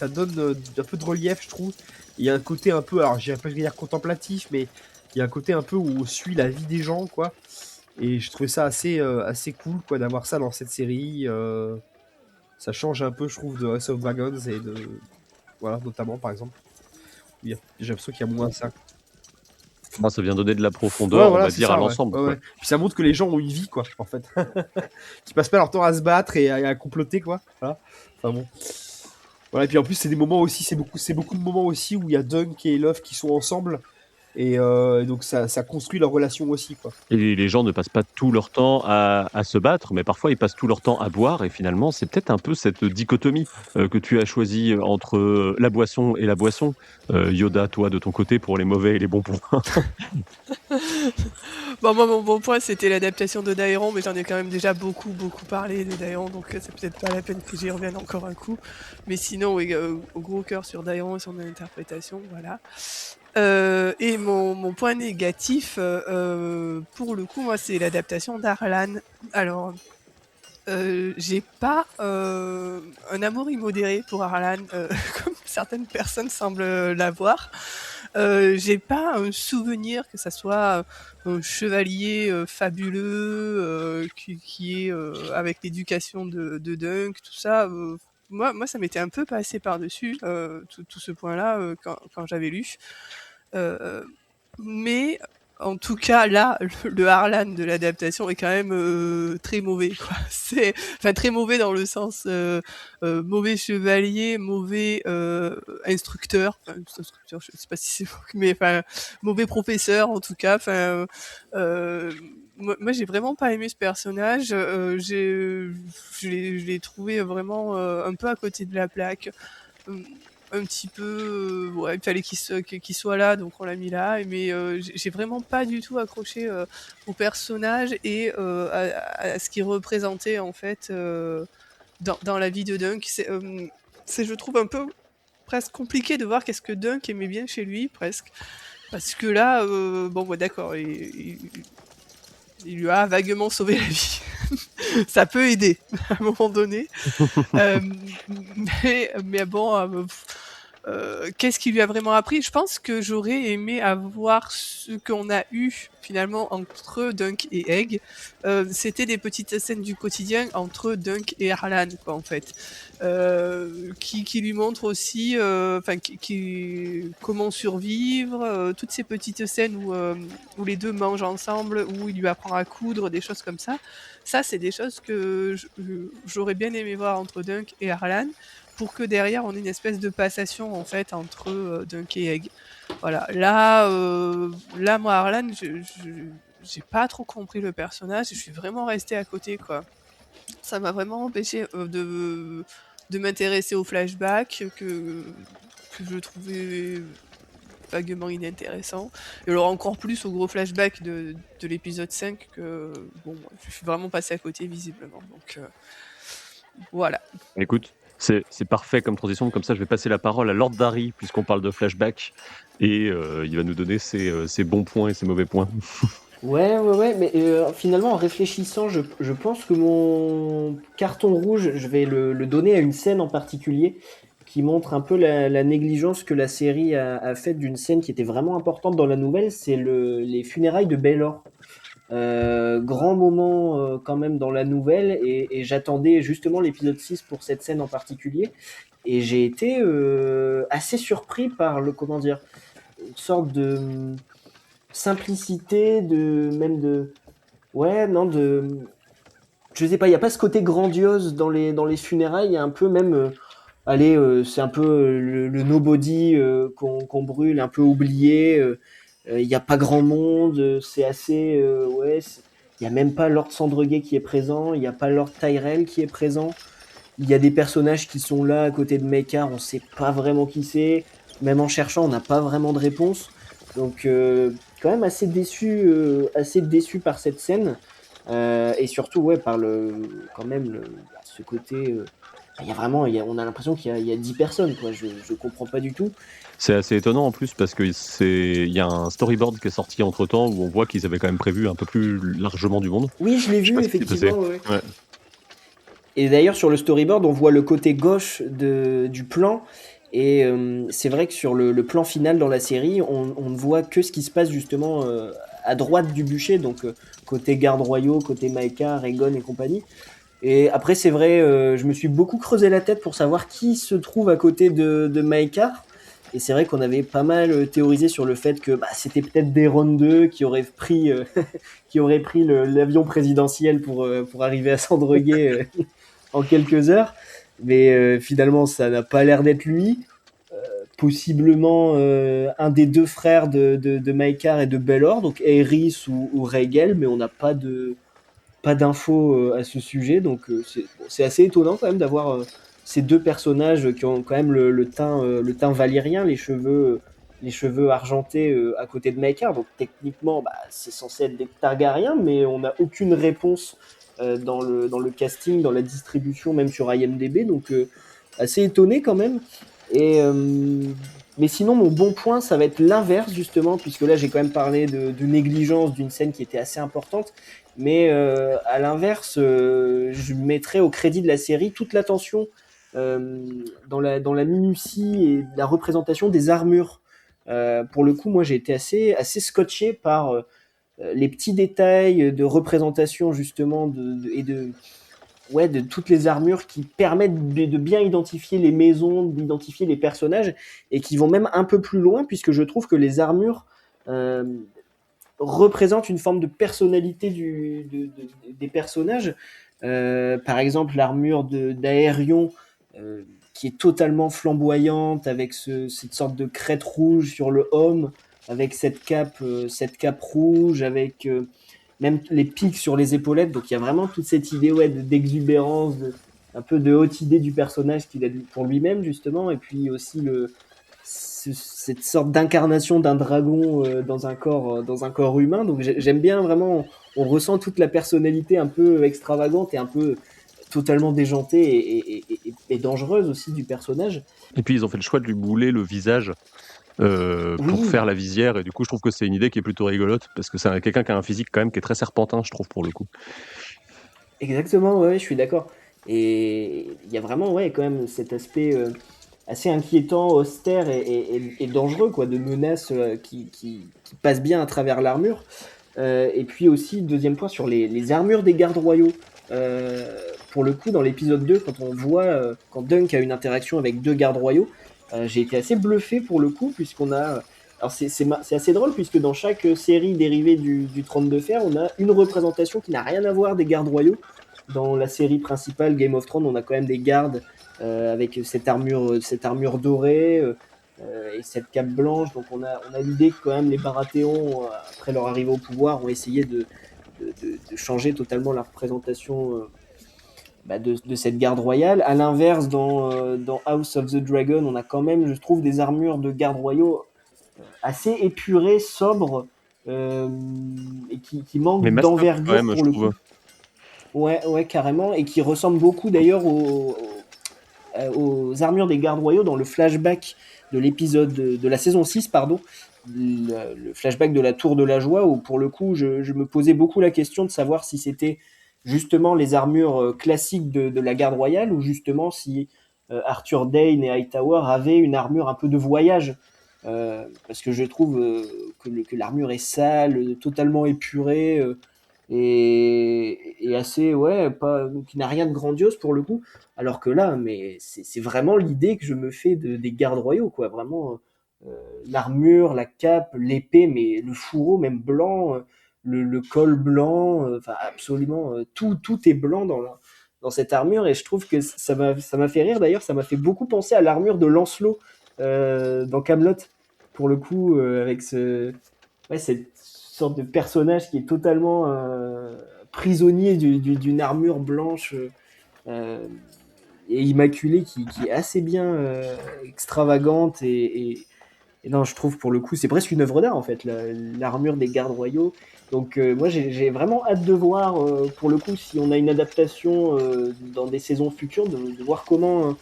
donne un peu de relief, je trouve. Il y a un côté un peu, alors j'irais pas dire contemplatif, mais il y a un côté un peu où on suit la vie des gens, quoi. Et je trouvais ça assez cool, quoi, d'avoir ça dans cette série. Ça change un peu, je trouve, de House of Dragons et de... Voilà, notamment, par exemple. J'ai l'impression qu'il y a moins ça. Ça vient donner de la profondeur, voilà, on va dire, ça, à l'ensemble. Ouais. Puis ça montre que les gens ont une vie, quoi, en fait. Qui passent pas leur temps à se battre et à comploter, quoi. Voilà. Enfin bon. Voilà, et puis en plus, c'est des moments aussi, c'est beaucoup de moments aussi où il y a Dunk et Love qui sont ensemble. Et donc ça construit leur relation aussi, quoi. Et les gens ne passent pas tout leur temps à se battre, mais parfois ils passent tout leur temps à boire. Et finalement, c'est peut-être un peu cette dichotomie que tu as choisie entre la boisson et la boisson. Yoda, toi, de ton côté, pour les mauvais et les bons points. Bon, moi, mon bon point, c'était l'adaptation de Daeron, mais j'en ai quand même déjà beaucoup parlé de Daeron, donc c'est peut-être pas la peine que j'y revienne encore un coup. Mais sinon, oui, au gros cœur sur Daeron et son interprétation, voilà. Et mon point négatif, pour le coup, moi, c'est l'adaptation d'Arlan. Alors, j'ai pas un amour immodéré pour Arlan, comme certaines personnes semblent l'avoir. J'ai pas un souvenir que ça soit un chevalier fabuleux qui est avec l'éducation de Dunk, tout ça. Moi, ça m'était un peu passé par-dessus, tout ce point-là, quand j'avais lu. Mais en tout cas, là, le Harlan de l'adaptation est quand même très mauvais, quoi. Enfin, très mauvais dans le sens mauvais chevalier, mauvais instructeur. Enfin, instructeur, je sais pas si c'est mais enfin, mauvais professeur en tout cas. Enfin, moi, j'ai vraiment pas aimé ce personnage. Je l'ai trouvé vraiment un peu à côté de la plaque. Un petit peu, ouais, il fallait qu'il soit là, donc on l'a mis là. Mais j'ai vraiment pas du tout accroché au personnage et à ce qu'il représentait en fait dans la vie de Dunk. C'est, je trouve, un peu presque compliqué de voir qu'est-ce que Dunk aimait bien chez lui, presque. Parce que là, bon, ouais, d'accord, il lui a vaguement sauvé la vie. Ça peut aider à un moment donné. Mais bon, qu'est-ce qui lui a vraiment appris? Je pense que j'aurais aimé avoir ce qu'on a eu finalement entre Dunk et Egg. C'était des petites scènes du quotidien entre Dunk et Harlan, quoi, en fait. Qui lui montrent aussi comment survivre, toutes ces petites scènes où les deux mangent ensemble, où il lui apprend à coudre, des choses comme ça. Ça, c'est des choses que j'aurais bien aimé voir entre Dunk et Harlan, pour que derrière on ait une espèce de passation en fait entre Dunk et Egg. Voilà. Là, moi, Harlan, j'ai pas trop compris le personnage. Je suis vraiment restée à côté, quoi. Ça m'a vraiment empêché de m'intéresser au flashback que je trouvais vaguement inintéressant. Et alors encore plus au gros flashback de l'épisode 5 que bon, je suis vraiment passée à côté visiblement. Donc voilà. Écoute, c'est parfait comme transition. Comme ça, je vais passer la parole à Lord Darry, puisqu'on parle de flashback. Et il va nous donner ses bons points et ses mauvais points. Ouais, mais finalement, en réfléchissant, je pense que mon carton rouge, je vais le donner à une scène en particulier qui montre un peu la négligence que la série a faite d'une scène qui était vraiment importante dans la nouvelle, c'est les funérailles de Baelor. Grand moment quand même dans la nouvelle, et j'attendais justement l'épisode 6 pour cette scène en particulier, et j'ai été assez surpris par une sorte de simplicité, je sais pas, il y a pas ce côté grandiose dans les funérailles, il y a un peu même c'est un peu le nobody qu'on brûle, un peu oublié. Il n'y a pas grand monde, c'est assez il y a même pas Lord Sandreguet qui est présent, il y a pas Lord Tyrell qui est présent. Il y a des personnages qui sont là à côté de Maekar, on sait pas vraiment qui c'est. Même en cherchant, on n'a pas vraiment de réponse. Donc quand même assez déçu par cette scène, et surtout par ce côté. Il y a vraiment, on a l'impression qu'il y a 10 personnes, quoi. Je comprends pas du tout. C'est assez étonnant en plus parce qu'il y a un storyboard qui est sorti entre temps où on voit qu'ils avaient quand même prévu un peu plus largement du monde. Oui, je l'ai vu, si effectivement. Ouais. Et d'ailleurs, sur le storyboard, on voit le côté gauche du plan. Et c'est vrai que sur le plan final dans la série, on ne voit que ce qui se passe justement à droite du bûcher, donc côté gardes royaux, côté Maekar, Rhaegon et compagnie. Et après, c'est vrai, je me suis beaucoup creusé la tête pour savoir qui se trouve à côté de Maekar. Et c'est vrai qu'on avait pas mal théorisé sur le fait que c'était peut-être Daeron 2 qui aurait pris, l'avion présidentiel pour arriver à Sandreguet en quelques heures. Mais finalement, ça n'a pas l'air d'être lui. possiblement un des deux frères de Maekar et de Belor, donc Aerys ou Rhaegal, mais on n'a pas d'infos à ce sujet, donc c'est assez étonnant quand même d'avoir ces deux personnages qui ont quand même le teint valyrien, les cheveux argentés à côté de Maekar, donc techniquement c'est censé être des Targaryens, mais on n'a aucune réponse dans le casting, dans la distribution, même sur IMDb, donc assez étonné quand même. Mais sinon, mon bon point, ça va être l'inverse, justement, puisque là, j'ai quand même parlé de négligence d'une scène qui était assez importante. Mais à l'inverse, je mettrais au crédit de la série toute l'attention dans la minutie et la représentation des armures. Pour le coup, moi, j'ai été assez scotché par les petits détails de représentation, justement, de toutes les armures qui permettent de bien identifier les maisons, d'identifier les personnages, et qui vont même un peu plus loin, puisque je trouve que les armures représentent une forme de personnalité des personnages. Par exemple, l'armure d'Aerion, qui est totalement flamboyante, avec cette sorte de crête rouge sur le homme, avec cette cape rouge, avec même les pics sur les épaulettes. Donc il y a vraiment toute cette idée d'exubérance, un peu de haute idée du personnage qu'il a pour lui-même, justement, et puis aussi cette sorte d'incarnation d'un dragon dans un corps humain. Donc j'aime bien vraiment, on ressent toute la personnalité un peu extravagante et un peu totalement déjantée et dangereuse aussi du personnage. Et puis ils ont fait le choix de lui bouler le visage pour faire la visière, et du coup je trouve que c'est une idée qui est plutôt rigolote, parce que c'est quelqu'un qui a un physique quand même qui est très serpentin, je trouve, pour le coup. Exactement, ouais, je suis d'accord. Et il y a vraiment quand même cet aspect assez inquiétant, austère et dangereux, quoi, de menace qui passe bien à travers l'armure. Et puis aussi, deuxième point, sur les armures des gardes royaux. Pour le coup, dans l'épisode 2, quand on voit, quand Dunk a une interaction avec deux gardes royaux, j'ai été assez bluffé pour le coup, puisqu'on a... Alors c'est assez drôle, puisque dans chaque série dérivée du Trône de Fer, on a une représentation qui n'a rien à voir des gardes royaux. Dans la série principale Game of Thrones, on a quand même des gardes avec cette armure dorée et cette cape blanche. Donc on a l'idée que quand même les Baratheons, après leur arrivée au pouvoir, ont essayé de changer totalement la représentation de cette garde royale. À l'inverse, dans House of the Dragon, on a quand même, je trouve, des armures de gardes royaux assez épurées, sobres, et qui manquent d'envergure pour le coup. Ouais, carrément, et qui ressemblent beaucoup d'ailleurs aux armures des gardes royaux dans le flashback de l'épisode de la saison 6, pardon, le flashback de la Tour de la Joie, où pour le coup je me posais beaucoup la question de savoir si c'était justement les armures classiques de la garde royale, ou justement si Arthur Dayne et Hightower avaient une armure un peu de voyage, parce que je trouve que l'armure est sale, totalement épurée, et assez qui n'a rien de grandiose pour le coup, alors que là, mais c'est vraiment l'idée que je me fais des gardes royaux, quoi. Vraiment l'armure, la cape, l'épée, mais le fourreau même blanc, le col blanc, enfin absolument tout est blanc dans cette armure, et je trouve que ça m'a fait rire. D'ailleurs, ça m'a fait beaucoup penser à l'armure de Lancelot dans Camelot, pour le coup, avec cette sorte de personnage qui est totalement prisonnier d'une armure blanche et immaculée, qui est assez bien extravagante, et non, je trouve pour le coup c'est presque une œuvre d'art en fait, l'armure des gardes royaux. Donc moi j'ai vraiment hâte de voir pour le coup, si on a une adaptation dans des saisons futures, de voir comment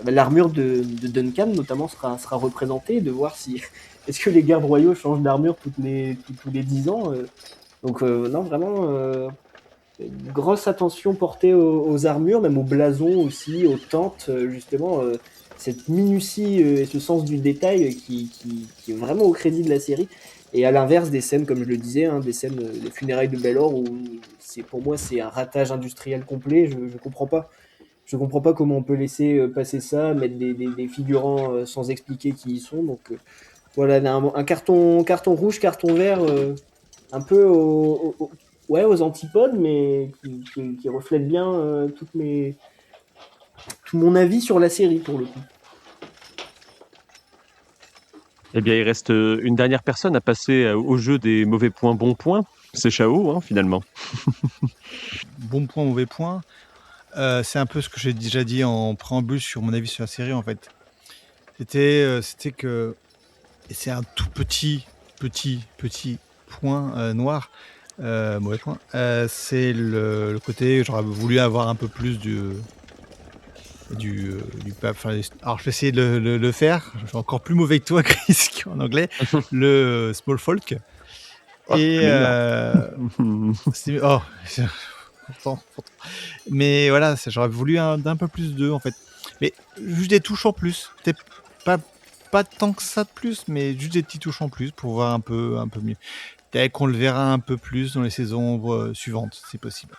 l'armure de Duncan notamment sera représentée, de voir si est-ce que les gardes royaux changent d'armure tous les 10 ans. Donc non, vraiment une grosse attention portée aux armures, même aux blasons aussi, aux tentes, justement cette minutie et ce sens du détail qui est vraiment au crédit de la série. Et à l'inverse des scènes, comme je le disais, des scènes des funérailles de Baelor, où pour moi c'est un ratage industriel complet. Je comprends pas. Je comprends pas comment on peut laisser passer ça, mettre des figurants sans expliquer qui ils sont. Donc voilà, un carton rouge, carton vert, un peu aux antipodes, mais qui reflète bien tout mon avis sur la série pour le coup. Eh bien, il reste une dernière personne à passer au jeu des mauvais points, bons points. C'est Chao, hein, finalement. Bon point, mauvais point. C'est un peu ce que j'ai déjà dit en préambule sur mon avis sur la série, en fait. C'était que, et c'est un tout petit point noir, mauvais point, c'est le côté, j'aurais voulu avoir un peu plus enfin, alors je vais essayer de le faire, je suis encore plus mauvais que toi, Chris, qu'en anglais, le small folk. Et oh, pourtant. Mais voilà, j'aurais voulu d'un peu plus d'eux, en fait. Mais juste des touches en plus. Peut-être pas tant que ça de plus, mais juste des petits touches en plus pour voir un peu mieux. Peut-être qu'on le verra un peu plus dans les saisons suivantes, c'est possible.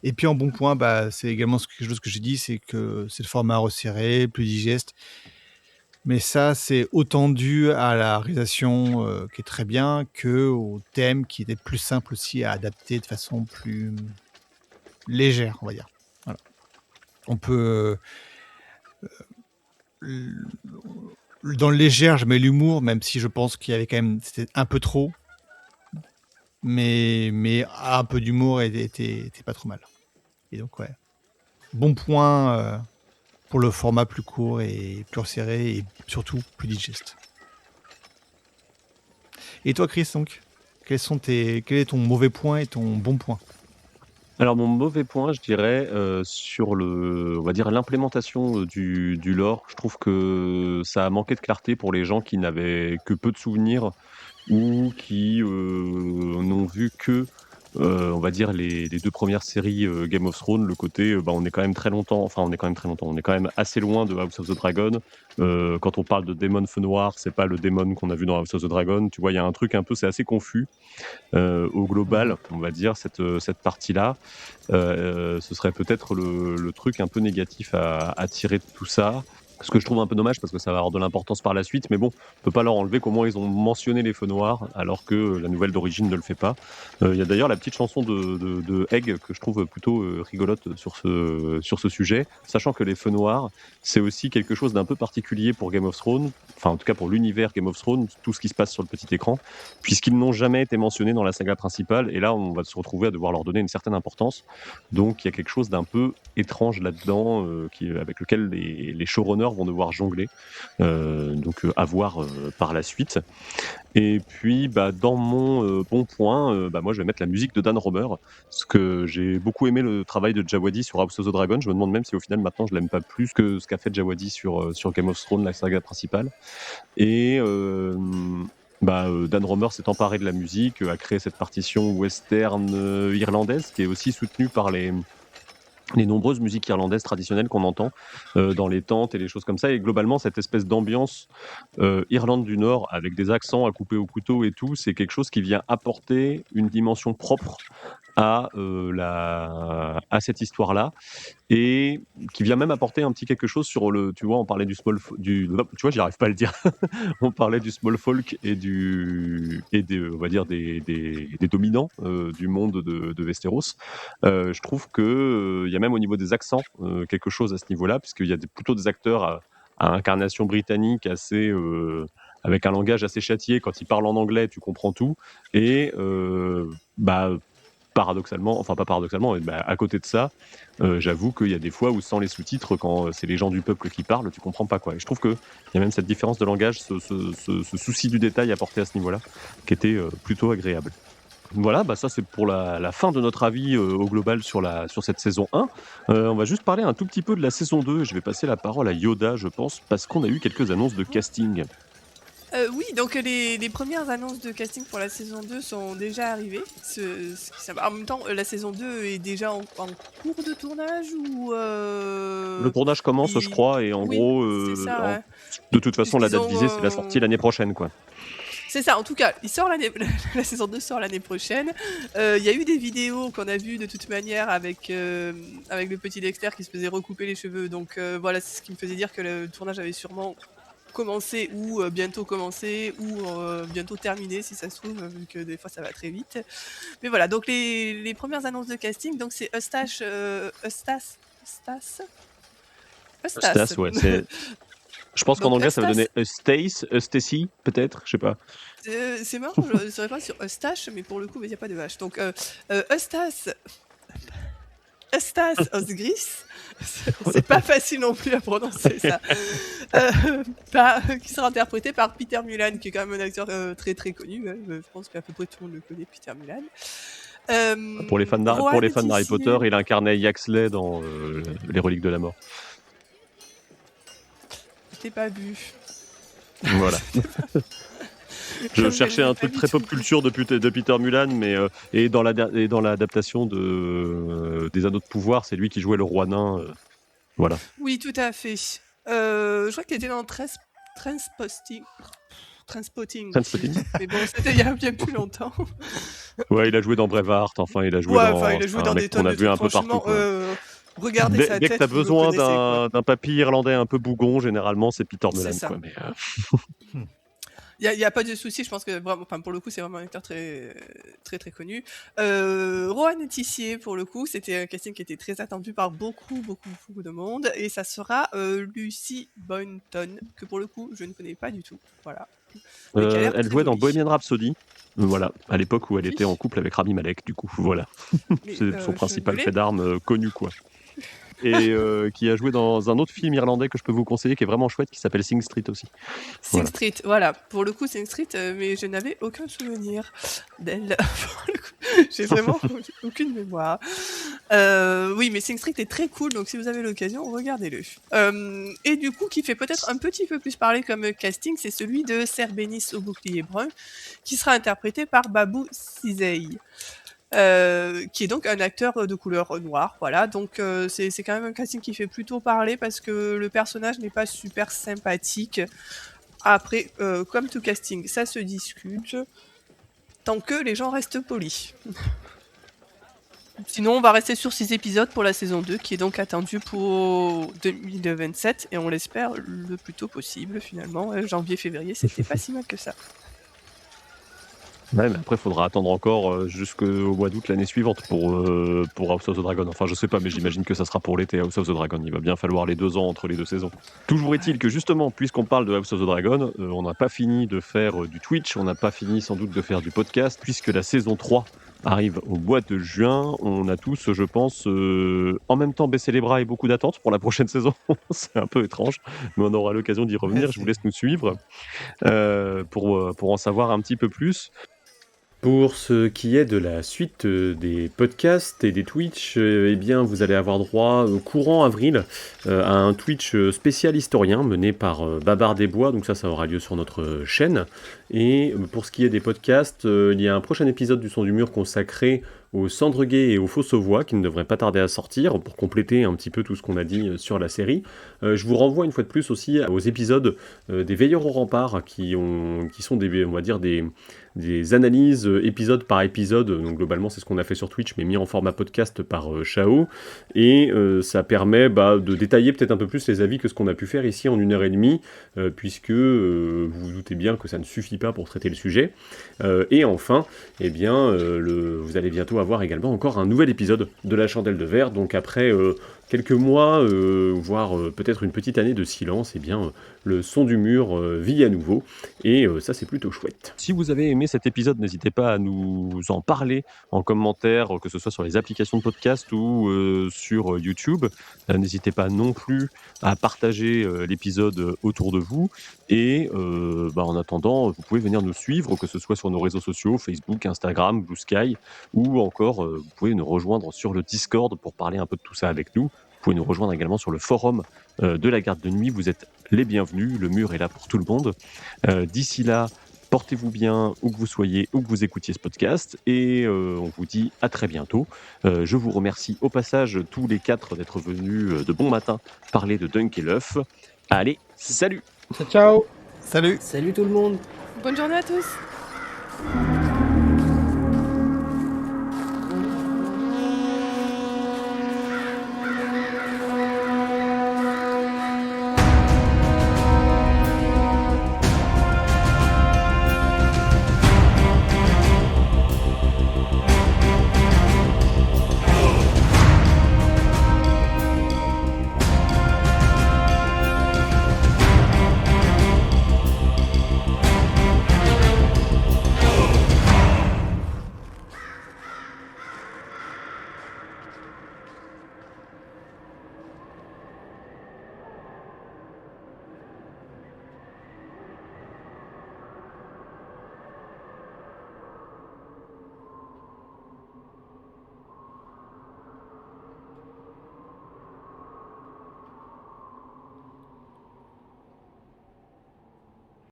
Et puis en bon point, c'est également quelque chose que j'ai dit, c'est que c'est le format resserré, plus digeste. Mais ça, c'est autant dû à la réalisation qui est très bien, que au thème qui était plus simple aussi à adapter de façon plus légère, on va dire. Voilà. On peut dans le légère, je mets l'humour, même si je pense qu'il y avait quand même, c'était un peu trop, mais un peu d'humour était pas trop mal. Et donc ouais, bon point pour le format plus court et plus resserré et surtout plus digeste. Et toi, Chris, donc, quel est ton mauvais point et ton bon point? Alors mon mauvais point, je dirais, sur on va dire l'implémentation du lore. Je trouve que ça a manqué de clarté pour les gens qui n'avaient que peu de souvenirs ou qui n'ont vu que, on va dire les 2 premières séries Game of Thrones. Le côté, on est quand même très longtemps, enfin on est quand même assez loin de House of the Dragon. Quand on parle de démon feu noir, c'est pas le démon qu'on a vu dans House of the Dragon. Tu vois, il y a un truc un peu, c'est assez confus. Au global, on va dire, cette partie-là, ce serait peut-être le truc un peu négatif à tirer de tout ça. Ce que je trouve un peu dommage parce que ça va avoir de l'importance par la suite, mais bon, on peut pas leur enlever comment ils ont mentionné les feux noirs alors que la nouvelle d'origine ne le fait pas. Il y a d'ailleurs la petite chanson de Egg que je trouve plutôt rigolote sur ce sujet, sachant que les feux noirs, c'est aussi quelque chose d'un peu particulier pour Game of Thrones, enfin en tout cas pour l'univers Game of Thrones, tout ce qui se passe sur le petit écran, puisqu'ils n'ont jamais été mentionnés dans la saga principale, et là on va se retrouver à devoir leur donner une certaine importance. Donc il y a quelque chose d'un peu étrange là-dedans, avec lequel les showrunners vont devoir jongler, donc à voir par la suite. Et puis dans mon bon point, moi je vais mettre la musique de Dan Romer, parce que j'ai beaucoup aimé le travail de Djawadi sur House of the Dragon. Je me demande même si au final maintenant je l'aime pas plus que ce qu'a fait Djawadi sur Game of Thrones, la saga principale. Et Dan Romer s'est emparé de la musique, a créé cette partition western irlandaise qui est aussi soutenue par les nombreuses musiques irlandaises traditionnelles qu'on entend dans les tentes et les choses comme ça. Et globalement, cette espèce d'ambiance Irlande du Nord, avec des accents à couper au couteau et tout, c'est quelque chose qui vient apporter une dimension propre à cette histoire-là, et qui vient même apporter un petit quelque chose sur tu vois, on parlait tu vois, j'y arrive pas à le dire. On parlait du small folk et on va dire des dominants du monde de Westeros. Je trouve que il y a même au niveau des accents quelque chose à ce niveau-là, puisqu'il y a plutôt des acteurs à incarnation britannique assez avec un langage assez châtié. Quand ils parlent en anglais, tu comprends tout, et paradoxalement, enfin pas paradoxalement, mais à côté de ça, j'avoue qu'il y a des fois où sans les sous-titres, quand c'est les gens du peuple qui parlent, tu comprends pas quoi. Et je trouve qu'il y a même cette différence de langage, ce souci du détail apporté à ce niveau-là, qui était plutôt agréable. Voilà, ça c'est pour la fin de notre avis au global sur cette saison 1. On va juste parler un tout petit peu de la saison 2. Je vais passer la parole à Yoda, je pense, parce qu'on a eu quelques annonces de casting. Oui, donc les premières annonces de casting pour la saison 2 sont déjà arrivées. En même temps, la saison 2 est déjà en cours de tournage ou Le tournage commence, je crois, et en gros, c'est ça, ouais. De toute façon, la date visée, c'est la sortie l'année prochaine, quoi. C'est ça, en tout cas, la saison 2 sort l'année prochaine. Il y a eu des vidéos qu'on a vues de toute manière avec le petit Dexter qui se faisait recouper les cheveux. Donc voilà, c'est ce qui me faisait dire que le tournage avait sûrement commencé ou bientôt commencé ou bientôt terminé si ça se trouve, vu que des fois ça va très vite. Mais voilà, donc les premières annonces de casting, donc c'est Eustace, ouais, Je pense qu'en Donc, anglais, ça va Eustace. donner Stacy, peut-être, je sais pas. C'est marrant, je ne saurais pas sur Eustache, mais pour le coup, il n'y a pas de vache. Donc, Eustace Osgris, c'est pas facile non plus à prononcer ça, qui sera interprété par Peter Mullan, qui est quand même un acteur très très connu. Hein. Je pense qu'à peu près tout le monde le connaît, Peter Mullan. Pour les fans Rohan d'Harry Tissier- Potter, il incarnait Yaxley dans Les Reliques de la Mort. Je t'ai pas vu. Voilà. Je Comme cherchais j'avais un pas truc du très tout pop culture de Peter Mullan, mais et dans l'adaptation des Anneaux de Pouvoir, c'est lui qui jouait le roi nain. Voilà. Oui, tout à fait. Je crois qu'il était dans Trainspotting. Trainspotting. Mais bon, c'était il y a bien plus longtemps. Ouais, il a joué dans Braveheart. Enfin, il a joué dans des mec tonnes qu'on a de vu trucs. un peu partout. Franchement, Quoi. regardez sa Dès tête. que t'as vous le besoin connaissez, quoi. d'un papy irlandais un peu bougon, généralement, c'est Peter C'est Mullan. ça. Quoi. Mais, Il y a pas de souci, je pense que vraiment, enfin pour le coup, c'est vraiment un acteur très très très connu. Rohan Tissier, pour le coup, c'était un casting qui était très attendu par beaucoup de monde, et ça sera Lucy Boynton, que pour le coup, je ne connais pas du tout. Voilà. Mais qui a l'air elle très jouait dans jolie. Bohemian Rhapsody. Voilà, à l'époque où elle était en couple avec Rami Malek, du coup, voilà. Mais, C'est son je principal l'ai- fait d'armes connu, quoi. Et qui a joué dans un autre film irlandais que je peux vous conseiller, qui est vraiment chouette, qui s'appelle Sing Street aussi. Sing Voilà. Street, voilà. Pour le coup, Sing Street, mais je n'avais aucun souvenir d'elle. Pour le coup, j'ai vraiment aucune mémoire. Oui, mais Sing Street est très cool, donc si vous avez l'occasion, regardez-le. Et du coup, qui fait peut-être un petit peu plus parler comme casting, c'est celui de Serbénis au bouclier brun, qui sera interprété par Babou Sizey. Qui est donc un acteur de couleur noire, voilà. Donc c'est quand même un casting qui fait plutôt parler parce que le personnage n'est pas super sympathique. Après, comme tout casting, ça se discute tant que les gens restent polis. Sinon, on va rester sur 6 épisodes pour la saison 2, qui est donc attendue pour 2027, et on l'espère le plus tôt possible, finalement. Janvier-février, c'était pas si mal que ça. Ouais, mais après, il faudra attendre encore jusqu'au mois d'août l'année suivante pour House of the Dragon. Enfin, je sais pas, mais j'imagine que ça sera pour l'été House of the Dragon. Il va bien falloir les 2 ans entre les 2 saisons. Toujours est-il que justement, puisqu'on parle de House of the Dragon, on n'a pas fini de faire du Twitch, on n'a pas fini sans doute de faire du podcast, puisque la saison 3 arrive au mois de juin. On a tous, je pense, en même temps baissé les bras et beaucoup d'attentes pour la prochaine saison. C'est un peu étrange, mais on aura l'occasion d'y revenir. Ouais, je vous laisse nous suivre pour en savoir un petit peu plus. Pour ce qui est de la suite des podcasts et des Twitch, eh bien vous allez avoir droit courant avril à un Twitch spécial historien mené par Babar Desbois, donc ça aura lieu sur notre chaîne. Et pour ce qui est des podcasts, il y a un prochain épisode du Son du Mur consacré aux cendres gays et aux fausses voix qui ne devrait pas tarder à sortir pour compléter un petit peu tout ce qu'on a dit sur la série. Je vous renvoie une fois de plus aussi aux épisodes des Veilleurs au Rempart qui sont des, on va dire des analyses épisode par épisode, donc globalement c'est ce qu'on a fait sur Twitch mais mis en format podcast par Chao, et ça permet de détailler peut-être un peu plus les avis que ce qu'on a pu faire ici en 1h30, puisque vous vous doutez bien que ça ne suffit pas pour traiter le sujet. Et enfin, eh bien, vous allez bientôt avoir également encore un nouvel épisode de La Chandelle de Verre, donc après quelques mois, voire peut-être une petite année de silence, eh bien, le Son du Mur vit à nouveau, et ça c'est plutôt chouette. Si vous avez aimé cet épisode, n'hésitez pas à nous en parler en commentaire, que ce soit sur les applications de podcast ou sur YouTube. N'hésitez pas non plus à partager l'épisode autour de vous. Et en attendant, vous pouvez venir nous suivre, que ce soit sur nos réseaux sociaux, Facebook, Instagram, Blue Sky, ou encore vous pouvez nous rejoindre sur le Discord pour parler un peu de tout ça avec nous. Vous pouvez nous rejoindre également sur le forum de la garde de nuit. Vous êtes les bienvenus. Le mur est là pour tout le monde. D'ici là, portez-vous bien où que vous soyez, où que vous écoutiez ce podcast. Et on vous dit à très bientôt. Je vous remercie au passage tous les 4 d'être venus de bon matin parler de Dunk et l'œuf. Allez, salut! Ciao. Salut. Salut tout le monde. Bonne journée à tous!